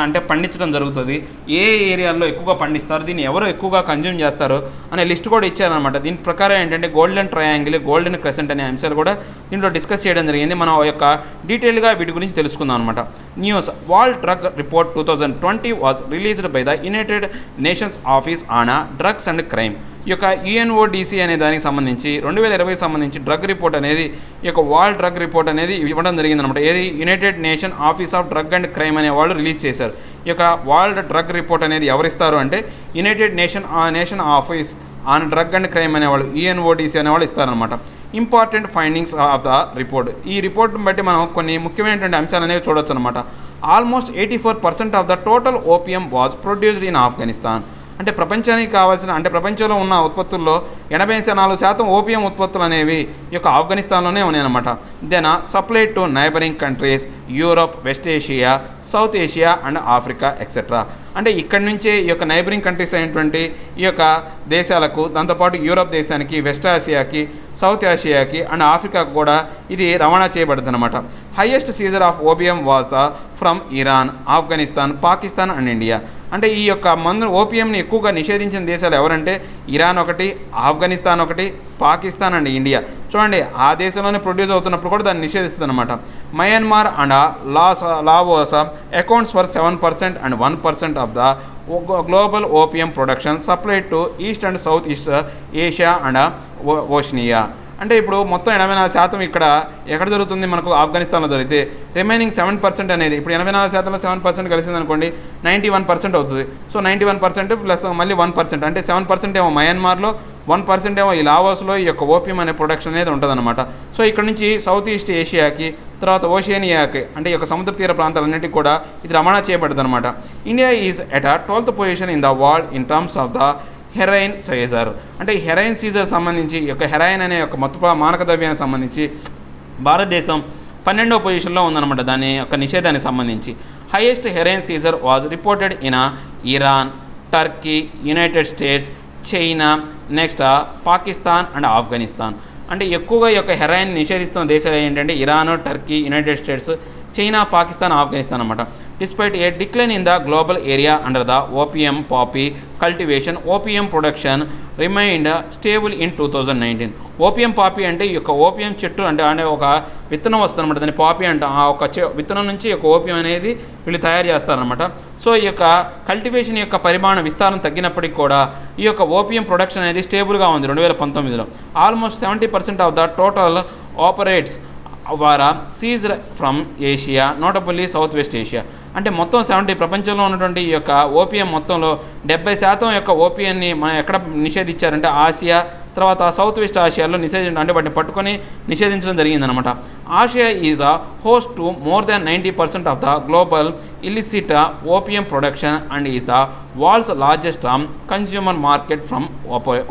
అంటే పండించడం జరుగుతుంది, ఏ ఏరియాల్లో ఎక్కువగా పండిస్తారు, దీన్ని ఎవరు ఎక్కువగా కన్జ్యూమ్ చేస్తారు అనే లిస్ట్ కూడా ఇచ్చారనమాట. దీని ప్రకారం ఏంటంటే గోల్డెన్ ట్రయాంగిల్, గోల్డెన్ క్రెసెంట్ అనే అంశాలు కూడా దీంట్లో డిస్కస్ చేయడం జరిగింది. మనం యొక్క డీటెయిల్గా వీటి గురించి తెలుసుకుందాం అనమాట. News world drug report 2020 was released by the United nations office on drugs and crime. ఈ యొక్క UNODC అనే దానికి సంబంధించి 2020 సంబంధించి డ్రగ్ రిపోర్ట్ అనేది ఈ యొక్క వరల్డ్ డ్రగ్ రిపోర్ట్ అనేది ఇవ్వడం జరిగిందనమాట. ఏది United nation office of drug and crime అనే వాళ్ళు రిలీజ్ చేశారు. ఈ యొక్క వరల్డ్ డ్రగ్ రిపోర్ట్ అనేది ఎవరిస్తారు అంటే United nation office on drug and crime అనేవాళ్ళు UNODC అనేవాళ్ళు ఇస్తారనమాట. Important findings of the report. ఈ రిపోర్ట్ని బట్టి మనం కొన్ని ముఖ్యమైనటువంటి అంశాలు అనేవి చూడొచ్చు అనమాట. Almost 84% of the total opium was produced in Afghanistan. అంటే ప్రపంచానికి కావాల్సిన అంటే ప్రపంచంలో ఉన్న ఉత్పత్తుల్లో 84% ఓపియం ఉత్పత్తులు అనేవి ఈ యొక్క ఆఫ్ఘనిస్తాన్లోనే ఉన్నాయన్నమాట. Then supply to neighbouring countries Europe, West Asia, South Asia and Africa etcetera. అంటే ఇక్కడి నుంచే ఈ యొక్క నైబరింగ్ కంట్రీస్ అయినటువంటి ఈ యొక్క దేశాలకు, దాంతోపాటు యూరోప్ దేశానికి, వెస్ట్ ఆసియాకి, సౌత్ ఆసియాకి అండ్ ఆఫ్రికాకు కూడా ఇది రవాణా చేయబడుతుంది అనమాట. Highest Caesar of opium was the from Iran, Afghanistan, Pakistan and India. అంటే ఈ యొక్క ఓపియంని ఎక్కువగా నిషేధించిన దేశాలు ఎవరంటే ఇరాన్ ఒకటి, ఆఫ్ఘనిస్తాన్ ఒకటి, పాకిస్తాన్ అండ్ ఇండియా. చూడండి ఆ దేశంలోనే ప్రొడ్యూస్ అవుతున్నప్పుడు కూడా దాన్ని నిషేధిస్తుంది అనమాట. Myanmar and Laos accounts for 7% and 1% of the global opium production supply to east and south east Asia and Oceania. అంటే ఇప్పుడు మొత్తం 84% ఇక్కడ ఎక్కడ జరుగుతుంది, మనకు ఆఫ్ఘనిస్తాన్లో జరిగితే రిమైనింగ్ 7% అనేది ఇప్పుడు 84%లో 7% కలిసింది అనుకోండి 91% అవుతుంది. సో 91% ప్లస్ మళ్ళీ 1% అంటే 7% ఏమో మయన్మార్లో, 1% ఏమో ఈ లావోస్లో ఈ యొక్క ఓపియం అనే ప్రొడక్షన్ అనేది ఉంటుందన్నమాట. సో ఇక్కడ నుంచి సౌత్ ఈస్ట్ ఏషియాకి, తర్వాత ఓషియనియాకి అంటే ఈ యొక్క సముద్ర తీర ప్రాంతాలన్నిటికీ కూడా ఇది రవాణా చేయబడుతుంది అనమాట. India is at 12th position in the world in terms of the heroin seizure. అంటే ఈ హెరాయిన్ సీజర్ సంబంధించి ఈ యొక్క హెరాయిన్ అనే యొక్క మత్తు మానక ద్రవ్యానికి సంబంధించి భారతదేశం 12వ పొజిషన్లో ఉందన్నమాట దాని యొక్క నిషేధానికి సంబంధించి. Highest heroin seizure was reported in Iran, Turkey, United States, China, next Pakistan and Afghanistan. అంటే ఎక్కువగా ఈ యొక్క హెరాయిన్ నిషేధిస్తున్న దేశాలు ఏంటంటే Iran, Turkey, United States, China, Pakistan, Afghanistan అనమాట. Despite a decline in the global area under the opium poppy cultivation, opium production remained stable in 2019. Opium poppy అంటే ఈ యొక్క ఓపియం చెట్టు అంటే ఒక విత్తనం వస్తుంది అనమాట, దాన్ని పాపీ అంటే ఆ ఒక విత్తనం నుంచి ఈ యొక్క ఓపియం అనేది వీళ్ళు తయారు చేస్తారనమాట. సో ఈ యొక్క కల్టివేషన్ యొక్క పరిమాణ విస్తారం తగ్గినప్పటికీ కూడా ఈ యొక్క ఓపియం ప్రొడక్షన్ అనేది స్టేబుల్గా ఉంది 2019లో. Almost 70% of the total opiates were seized from Asia notably south west Asia. అంటే మొత్తం 70 ప్రపంచంలో ఉన్నటువంటి ఈ యొక్క ఓపియం మొత్తంలో 70% యొక్క ఓపియాన్ని మనం ఎక్కడ నిషేధించారంటే ఆసియా, తర్వాత సౌత్ వెస్ట్ ఆసియాలో అంటే వాటిని పట్టుకొని నిషేధించడం జరిగిందనమాట. Asia is a host to more than 90% of the global illicit opium production and is the world's largest consumer market from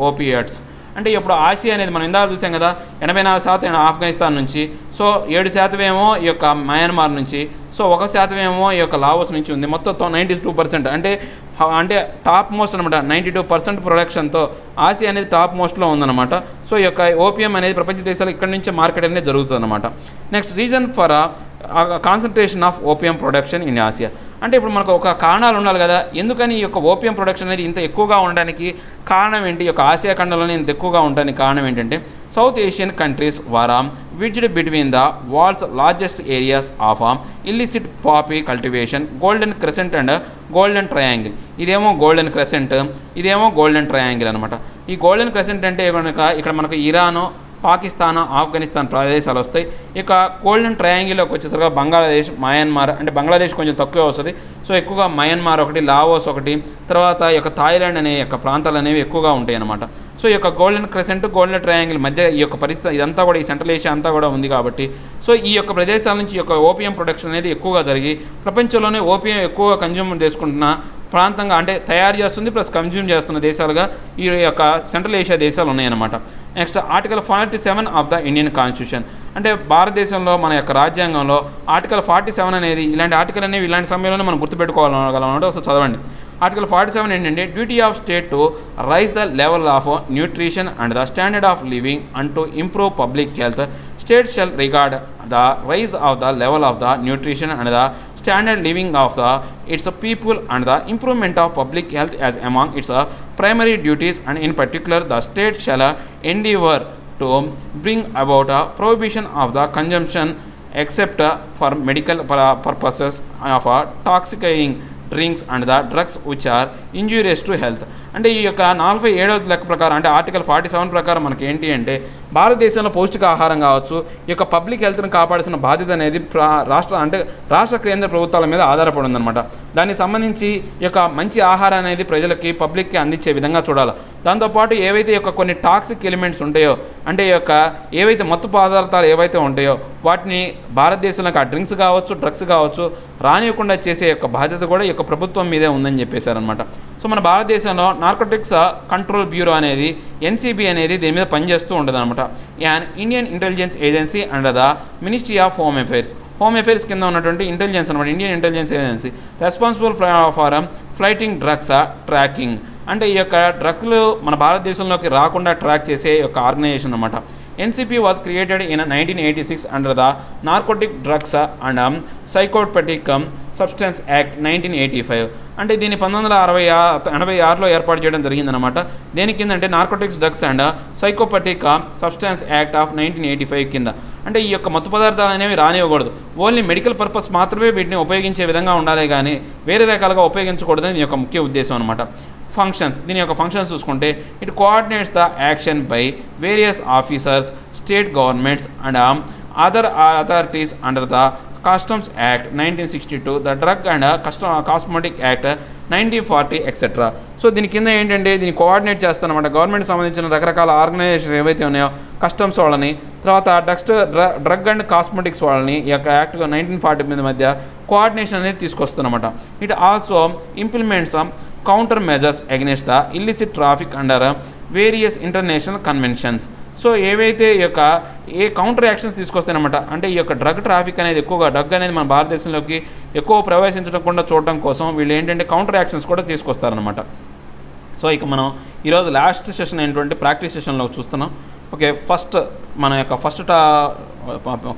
opiates. అంటే ఇప్పుడు ఆసియా అనేది మనం ఇందాక చూసాం కదా, 84% ఆఫ్ఘనిస్తాన్ నుంచి, సో 7% ఏమో ఈ యొక్క మయన్మార్ నుంచి, సో 1% ఏమో ఈ యొక్క లావోస్ నుంచి ఉంది. మొత్తం 92% అంటే టాప్ మోస్ట్ అనమాట. 92% ప్రొడక్షన్తో ఆసియా అనేది టాప్ మోస్ట్లో ఉందన్నమాట. సో ఈ యొక్క ఓపియం అనేది ప్రపంచ దేశాలు ఇక్కడ నుంచే మార్కెట్ అనేది జరుగుతుంది అనమాట. Next reason for concentration of opium production in Asia. అంటే ఇప్పుడు మనకు ఒక కారణాలు ఉండాలి కదా, ఎందుకని ఈ యొక్క ఓపియం ప్రొడక్షన్ అనేది ఇంత ఎక్కువగా ఉండడానికి కారణం ఏంటి, ఈ యొక్క ఆసియా ఖండంలోనే ఇంత ఎక్కువగా ఉండడానికి కారణం ఏంటంటే south Asian countries were wedged between the world's largest areas of illicit poppy cultivation, golden crescent and golden triangle. ఇదేమో గోల్డెన్ క్రెసెంట్, ఇదేమో గోల్డెన్ ట్రయాంగిల్ అనమాట. ఈ గోల్డెన్ క్రెసెంట్ అంటే ఇక్కడ మనకు ఇరాను, పాకిస్తాన్, ఆఫ్ఘనిస్తాన్ ప్రదేశాలు వస్తాయి. ఇక గోల్డెన్ ట్రయాంగిల్లోకి వచ్చేసరికి బంగ్లాదేశ్, మయన్మార్, అంటే బంగ్లాదేశ్ కొంచెం తక్కువే వస్తుంది. సో ఎక్కువగా మయన్మార్ ఒకటి, లావోస్ ఒకటి, తర్వాత ఈ యొక్క థాయిలాండ్ అనే యొక్క ప్రాంతాలు అనేవి ఎక్కువగా ఉంటాయి అన్నమాట. సో ఈ యొక్క గోల్డెన్ క్రెసెంట్, గోల్డెన్ ట్రయాంగిల్ మధ్య ఈ యొక్క పరిస్థితి ఇదంతా కూడా ఈ సెంట్రల్ ఏషియా అంతా కూడా ఉంది కాబట్టి, సో ఈ యొక్క ప్రదేశాల నుంచి ఈ యొక్క ఓపియం ప్రొడక్షన్ అనేది ఎక్కువగా జరిగి ప్రపంచంలోనే ఓపియం ఎక్కువగా కన్జ్యూమ్ చేసుకుంటున్న ప్రాంతంగా, అంటే తయారు చేస్తుంది ప్లస్ కన్జ్యూమ్ చేస్తున్న దేశాలుగా ఈ యొక్క సెంట్రల్ ఏషియా దేశాలు ఉన్నాయన్నమాట. Next article 47 of the Indian constitution. అంటే భారతదేశంలో మన యొక్క రాజ్యాంగంలో ఆర్టికల్ 47 అనేది, ఇలాంటి ఆర్టికల్ అనేవి ఇలాంటి సమయంలోనే మనం గుర్తుపెట్టుకోవాలన్నమాట. ఒకసారి చదవండి. ఆర్టికల్ 47 ఏంటంటే duty of state to raise the level of nutrition and the standard of living and to improve public health. State shall regard the raise of the level of the nutrition and the standard living of the its people and the improvement of public health as among its primary duties, and in particular the state shall endeavor to bring about a prohibition of the consumption except for medical purposes of toxicating drinks and the drugs which are injurious to health. అంటే ఈ యొక్క 47వ లెక్క ప్రకారం, అంటే article 47 ప్రకారం మనకి ఏంటి అంటే భారతదేశంలో పౌష్టికాహారం కావచ్చు, ఈ యొక్క పబ్లిక్ హెల్త్ని కాపాడాల్సిన బాధ్యత అనేది రాష్ట్ర కేంద్ర ప్రభుత్వాల మీద ఆధారపడి ఉందన్నమాట. దానికి సంబంధించి ఈ యొక్క మంచి ఆహారం అనేది ప్రజలకి, పబ్లిక్కి అందించే విధంగా చూడాలి. దాంతోపాటు ఏవైతే ఈ యొక్క కొన్ని టాక్సిక్ ఎలిమెంట్స్ ఉంటాయో, అంటే ఈ యొక్క ఏవైతే మత్తు పదార్థాలు ఏవైతే ఉంటాయో వాటిని భారతదేశంలోకి ఆ డ్రింక్స్ కావచ్చు, డ్రగ్స్ కావచ్చు రానివ్వకుండా చేసే యొక్క బాధ్యత కూడా ఈ యొక్క ప్రభుత్వం మీదే ఉందని చెప్పేశారనమాట. సో మన భారతదేశంలో నార్కోటిక్స్ కంట్రోల్ బ్యూరో అనేది, ఎన్సీబీ అనేది దీని మీద పనిచేస్తూ ఉంటుంది అనమాట. And Indian intelligence agency under the ministry of home affairs కింద ఉన్నటువంటి ఇంటెలిజెన్స్ అనమాట. Indian intelligence agency responsible for fighting drugs tracking. అంటే ఈ యొక్క డ్రగ్లు మన భారతదేశంలోకి రాకుండా ట్రాక్ చేసే యొక్క ఆర్గనైజేషన్ అనమాట. NCP was created in 1986 under the Narcotic Drugs and Psychotropic Substance Act 1985. అంటే దీన్ని 1986లో ఏర్పాటు చేయడం జరిగిందనమాట. దేని కింద అంటే నార్కోటిక్స్ డ్రగ్స్ అండ్ సైకోపటిక్ సబ్స్టాన్స్ యాక్ట్ ఆఫ్ 1985 కింద. అంటే ఈ యొక్క మత్తు పదార్థాలు అనేవి రానివ్వకూడదు, ఓన్లీ మెడికల్ పర్పస్ మాత్రమే వీటిని ఉపయోగించే విధంగా ఉండాలి, కానీ వేరే రకాలుగా ఉపయోగించకూడదని దీని యొక్క ముఖ్య ఉద్దేశం అనమాట. ఫంక్షన్స్, దీని యొక్క ఫంక్షన్స్ చూసుకుంటే it coordinates the action by various officers, state governments and other authorities under the customs act 1962, the drug and cosmetic act 1940 etcetera. So దీని కింద ఏంటంటే దీన్ని కోఆర్డినేట్ చేస్తానమాట గవర్నమెంట్ సంబంధించిన రకరకాల ఆర్గనైజేషన్ ఏవైతే ఉన్నాయో కస్టమ్స్ వాళ్ళని, తర్వాత డ్రగ్ అండ్ కాస్మెటిక్స్ వాళ్ళని ఈ యొక్క యాక్ట్ 1940 మధ్య కోఆర్డినేషన్ అనేది తీసుకొస్తానమాట. It also implements counter measures against the illicit traffic under various international conventions. So ఏవైతే ఈ యొక్క కౌంటర్ యాక్షన్స్ తీసుకొస్తాయన్నమాట, అంటే ఈ యొక్క డ్రగ్ ట్రాఫిక్ అనేది ఎక్కువగా, డ్రగ్ అనేది మన భారతదేశంలోకి ఎక్కువ ప్రవేశించకుండా చూడడం కోసం వీళ్ళు ఏంటంటే కౌంటర్ యాక్షన్స్ కూడా తీసుకొస్తారనమాట. సో ఇక మనం ఈరోజు లాస్ట్ సెషన్ అయినటువంటి ప్రాక్టీస్ సెషన్లో చూస్తున్నాం. ఓకే, మన యొక్క ఫస్ట్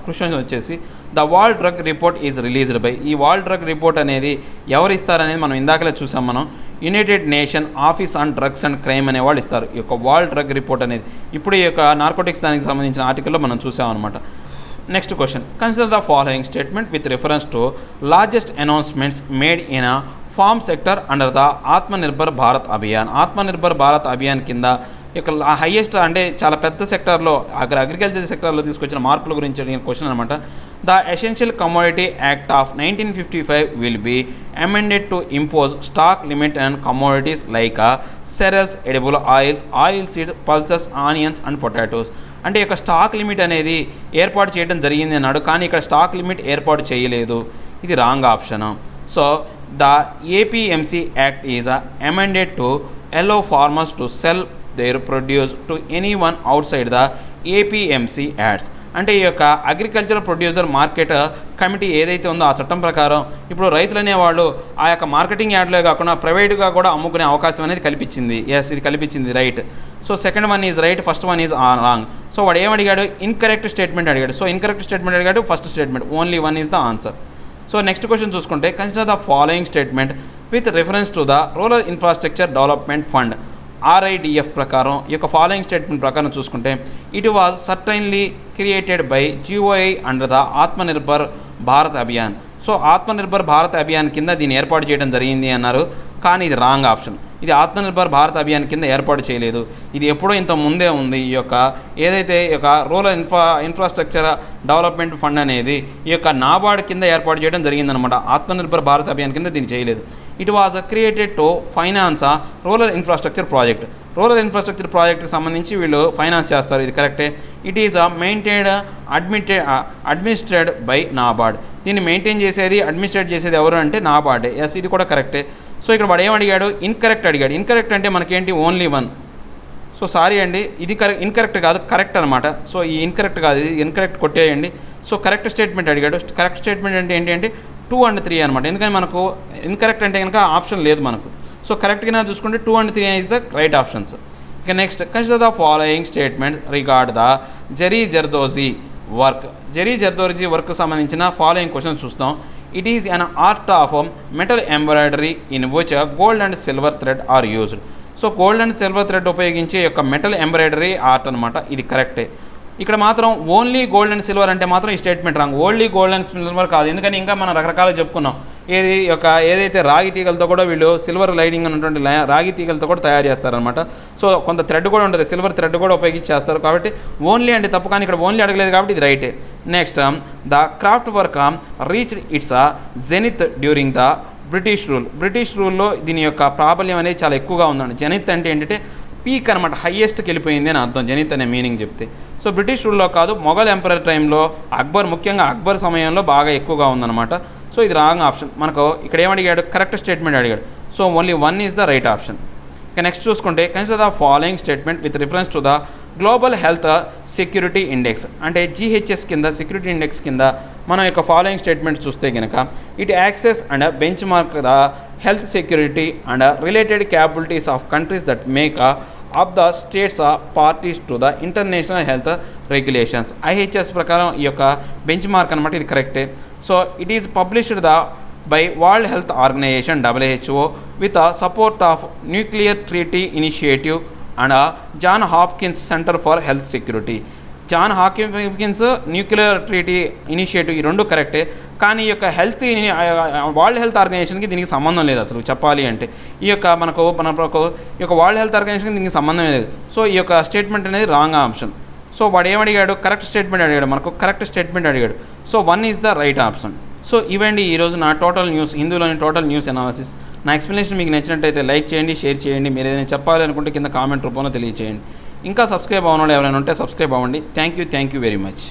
క్వశ్చన్ వచ్చేసి the world drug report is released by. ఈ వరల్డ్ డ్రగ్ రిపోర్ట్ అనేది ఎవరు ఇస్తారనేది మనం ఇందాకలే చూసాం. మనం United nation office on drugs and crime అనే వాళ్ళు ఇస్తారు ఈ యొక్క వరల్డ్ డ్రగ్ రిపోర్ట్ అనేది. ఇప్పుడు ఈ యొక్క నార్కోటిక్స్ దానికి సంబంధించిన ఆర్టికల్లో మనం చూసామన్నమాట. Next question, consider the following statement with reference to largest announcements made in farm sector under the Atmanirbhar Bharat Abhiyan. Atmanirbhar Bharat Abhiyan కింద ఇక హైయెస్ట్ అంటే చాలా పెద్ద సెక్టార్లో అగ్రికల్చర్ సెక్టార్లో తీసుకొచ్చిన మార్పుల గురించి అడిగిన క్వశ్చన్ అనమాట. The essential commodity act of 1955 will be amended to impose stock limit and commodities like cereals, edible oils, oil seeds, pulses, onions and potatoes. అంటే ఈ యొక్క స్టాక్ లిమిట్ అనేది ఏర్పాటు చేయడం జరిగింది అన్నాడు, కానీ ఇక్కడ స్టాక్ లిమిట్ ఏర్పాటు చేయలేదు. ఇది wrong option. So the APMC act is amended to allow farmers to sell their produce to anyone outside the APMC ads. అంటే ఈ యొక్క అగ్రికల్చర్ ప్రొడ్యూసర్ మార్కెట్ కమిటీ ఏదైతే ఉందో ఆ చట్టం ప్రకారం ఇప్పుడు రైతులు అనేవాళ్ళు ఆ యొక్క మార్కెటింగ్ యాడ్లే కాకుండా ప్రైవేట్గా కూడా అమ్ముకునే అవకాశం అనేది కల్పించింది. ఎస్, ఇది కల్పించింది, right. So second one is right, first one is wrong. So వాడు ఏమడిగాడు? ఇన్కరెక్ట్ స్టేట్మెంట్ అడిగాడు. సో ఇన్కరెక్ట్ స్టేట్మెంట్ అడిగాడు, first statement, only one is the answer. So next question చూసుకుంటే, consider the following statement with reference to the rural infrastructure development fund RIDF ప్రకారం. ఈ యొక్క following statement ప్రకారం చూసుకుంటే, it was certainly created by GOI under the Atmanirbhar Bharat Abhiyan. So Atmanirbhar Bharat Abhiyan కింద దీన్ని ఏర్పాటు చేయడం జరిగింది అన్నారు, కానీ ఇది రాంగ్ ఆప్షన్. ఇది ఆత్మనిర్భర్ భారత్ అభియాన్ కింద ఏర్పాటు చేయలేదు. ఇది ఎప్పుడో ఇంత ముందే ఉంది. ఈ యొక్క ఏదైతే ఈ యొక్క రూరల్ ఇన్ఫ్రాస్ట్రక్చర్ డెవలప్మెంట్ ఫండ్ అనేది ఈ యొక్క నాబార్డ్ కింద ఏర్పాటు చేయడం జరిగిందనమాట. ఆత్మనిర్భర్ భారత్ అభియాన్ కింద దీన్ని చేయలేదు. It was created to finance rural infrastructure project. Rural infrastructure ప్రాజెక్ట్కి సంబంధించి వీళ్ళు ఫైనాన్స్ చేస్తారు, ఇది కరెక్టే. It is administrated by NABARD. దీన్ని మెయింటైన్ చేసేది, అడ్మినిస్ట్రేట్ చేసేది ఎవరు అంటే నాబార్డే. ఎస్, ఇది కూడా కరెక్టే. సో ఇక్కడ వాడు ఏమడిగాడు? ఇన్కరెక్ట్ అడిగాడు. ఇన్కరెక్ట్ అంటే మనకేంటి? Only one. సో సారీ అండి, ఇది ఇన్కరెక్ట్ కాదు, కరెక్ట్ అనమాట. సో ఈ ఇన్కరెక్ట్ కాదు, ఇది ఇన్కరెక్ట్ కొట్టేయండి. సో కరెక్ట్ స్టేట్మెంట్ అడిగాడు. కరెక్ట్ స్టేట్మెంట్ అంటే ఏంటి అంటే 2 and 3 అనమాట. ఎందుకని మనకు ఇన్కరెక్ట్ అంటే కనుక ఆప్షన్ లేదు మనకు. సో కరెక్ట్గా చూసుకుంటే 2 and 3 is the right options. ఇక next, consider the following statement regard the zari zardozi work. Zari zardozi work సంబంధించిన ఫాలోయింగ్ క్వశ్చన్ చూస్తాం. It is an art of metal embroidery in which gold and silver thread are used. So gold and silver thread ఉపయోగించే యొక్క metal embroidery art అనమాట, ఇది కరెక్టే. ఇక్కడ మాత్రం only gold and silver అంటే మాత్రం ఈ statement wrong. Only gold and silver కాదు, ఎందుకని ఇంకా మనం రకరకాలుగా చెప్పుకున్నాం. ఏదైతే రాగి తీగలతో కూడా వీళ్ళు సిల్వర్ లైనింగ్ ఉన్నటువంటి రాగి తీగలతో కూడా తయారు చేస్తారనమాట. సో కొంత థ్రెడ్ కూడా ఉంటుంది, సిల్వర్ థ్రెడ్ కూడా ఉపయోగించేస్తారు. కాబట్టి ఓన్లీ అంటే తప్పు, కానీ ఇక్కడ ఓన్లీ అడగలేదు కాబట్టి ఇది రైటే. Next, the craft work reach its zenith during the British rule. British రూల్లో దీని యొక్క ప్రాబల్యం అనేది చాలా ఎక్కువగా ఉందండి. జెనిత్ అంటే ఏంటంటే పీక్ అనమాట, హయ్యెస్ట్కి వెళ్ళిపోయింది అని అర్థం జెనిత్ అనే మీనింగ్ చెప్తే. సో బ్రిటిష్ రూల్లో కాదు, మొఘల్ ఎంపరర్ టైంలో ముఖ్యంగా అక్బర్ సమయంలో బాగా ఎక్కువగా ఉందన్నమాట. సో ఇది రాంగ్ ఆప్షన్. మనకు ఇక్కడ ఏమడిగాడు? కరెక్ట్ స్టేట్మెంట్ అడిగాడు. So only one is the right option. ఇక నెక్స్ట్ చూసుకుంటే, consider the following statement with reference to the global health security index. అంటే GHS కింద, సెక్యూరిటీ ఇండెక్స్ కింద మనం యొక్క ఫాలోయింగ్ స్టేట్మెంట్ చూస్తే కనుక, it access and bench mark the health security and related capabilities of countries that make of the states parties to the international health regulations. IHS ప్రకారం ఈ యొక్క బెంచ్ మార్క్ అనమాట, ఇది కరెక్టే. So it is published by World Health Organization WHO with support of Nuclear Treaty Initiative and John Hopkins centre for health Security. John Hopkins Nuclear Treaty Initiative, ఈ రెండు కరెక్టే. కానీ ఈ యొక్క వరల్డ్ హెల్త్ ఆర్గనైజేషన్కి దీనికి సంబంధం లేదు అసలు చెప్పాలి అంటే. ఈ యొక్క మనకు ఈ యొక్క వరల్డ్ హెల్త్ ఆర్గనైజేషన్కి దీనికి సంబంధమే లేదు. సో ఈ యొక్క స్టేట్మెంట్ అనేది రాంగ్ ఆప్షన్. సో వాడు ఏమడిగాడు? కరెక్ట్ స్టేట్మెంట్ అడిగాడు, మనకు కరెక్ట్ స్టేట్మెంట్ అడిగాడు. So 1 is the right option. So ఇవండి ఈరోజు నా టోటల్ న్యూస్, హిందూలోని టోటల్ న్యూస్ అనాలిసిస్. నా ఎక్స్ప్లెనేషన్ మీకు నచ్చినట్టయితే లైక్ చేయండి, షేర్ చేయండి. మీరు ఏదైనా చెప్పాలి అనుకుంటే కింద కామెంట్ రూపంలో తెలియజేయండి. ఇంకా సబ్స్క్రైబ్ అవ్వని వాళ్ళు ఎవరైనా ఉంటే సబ్స్క్రైబ్ అవ్వండి. Thank you very much.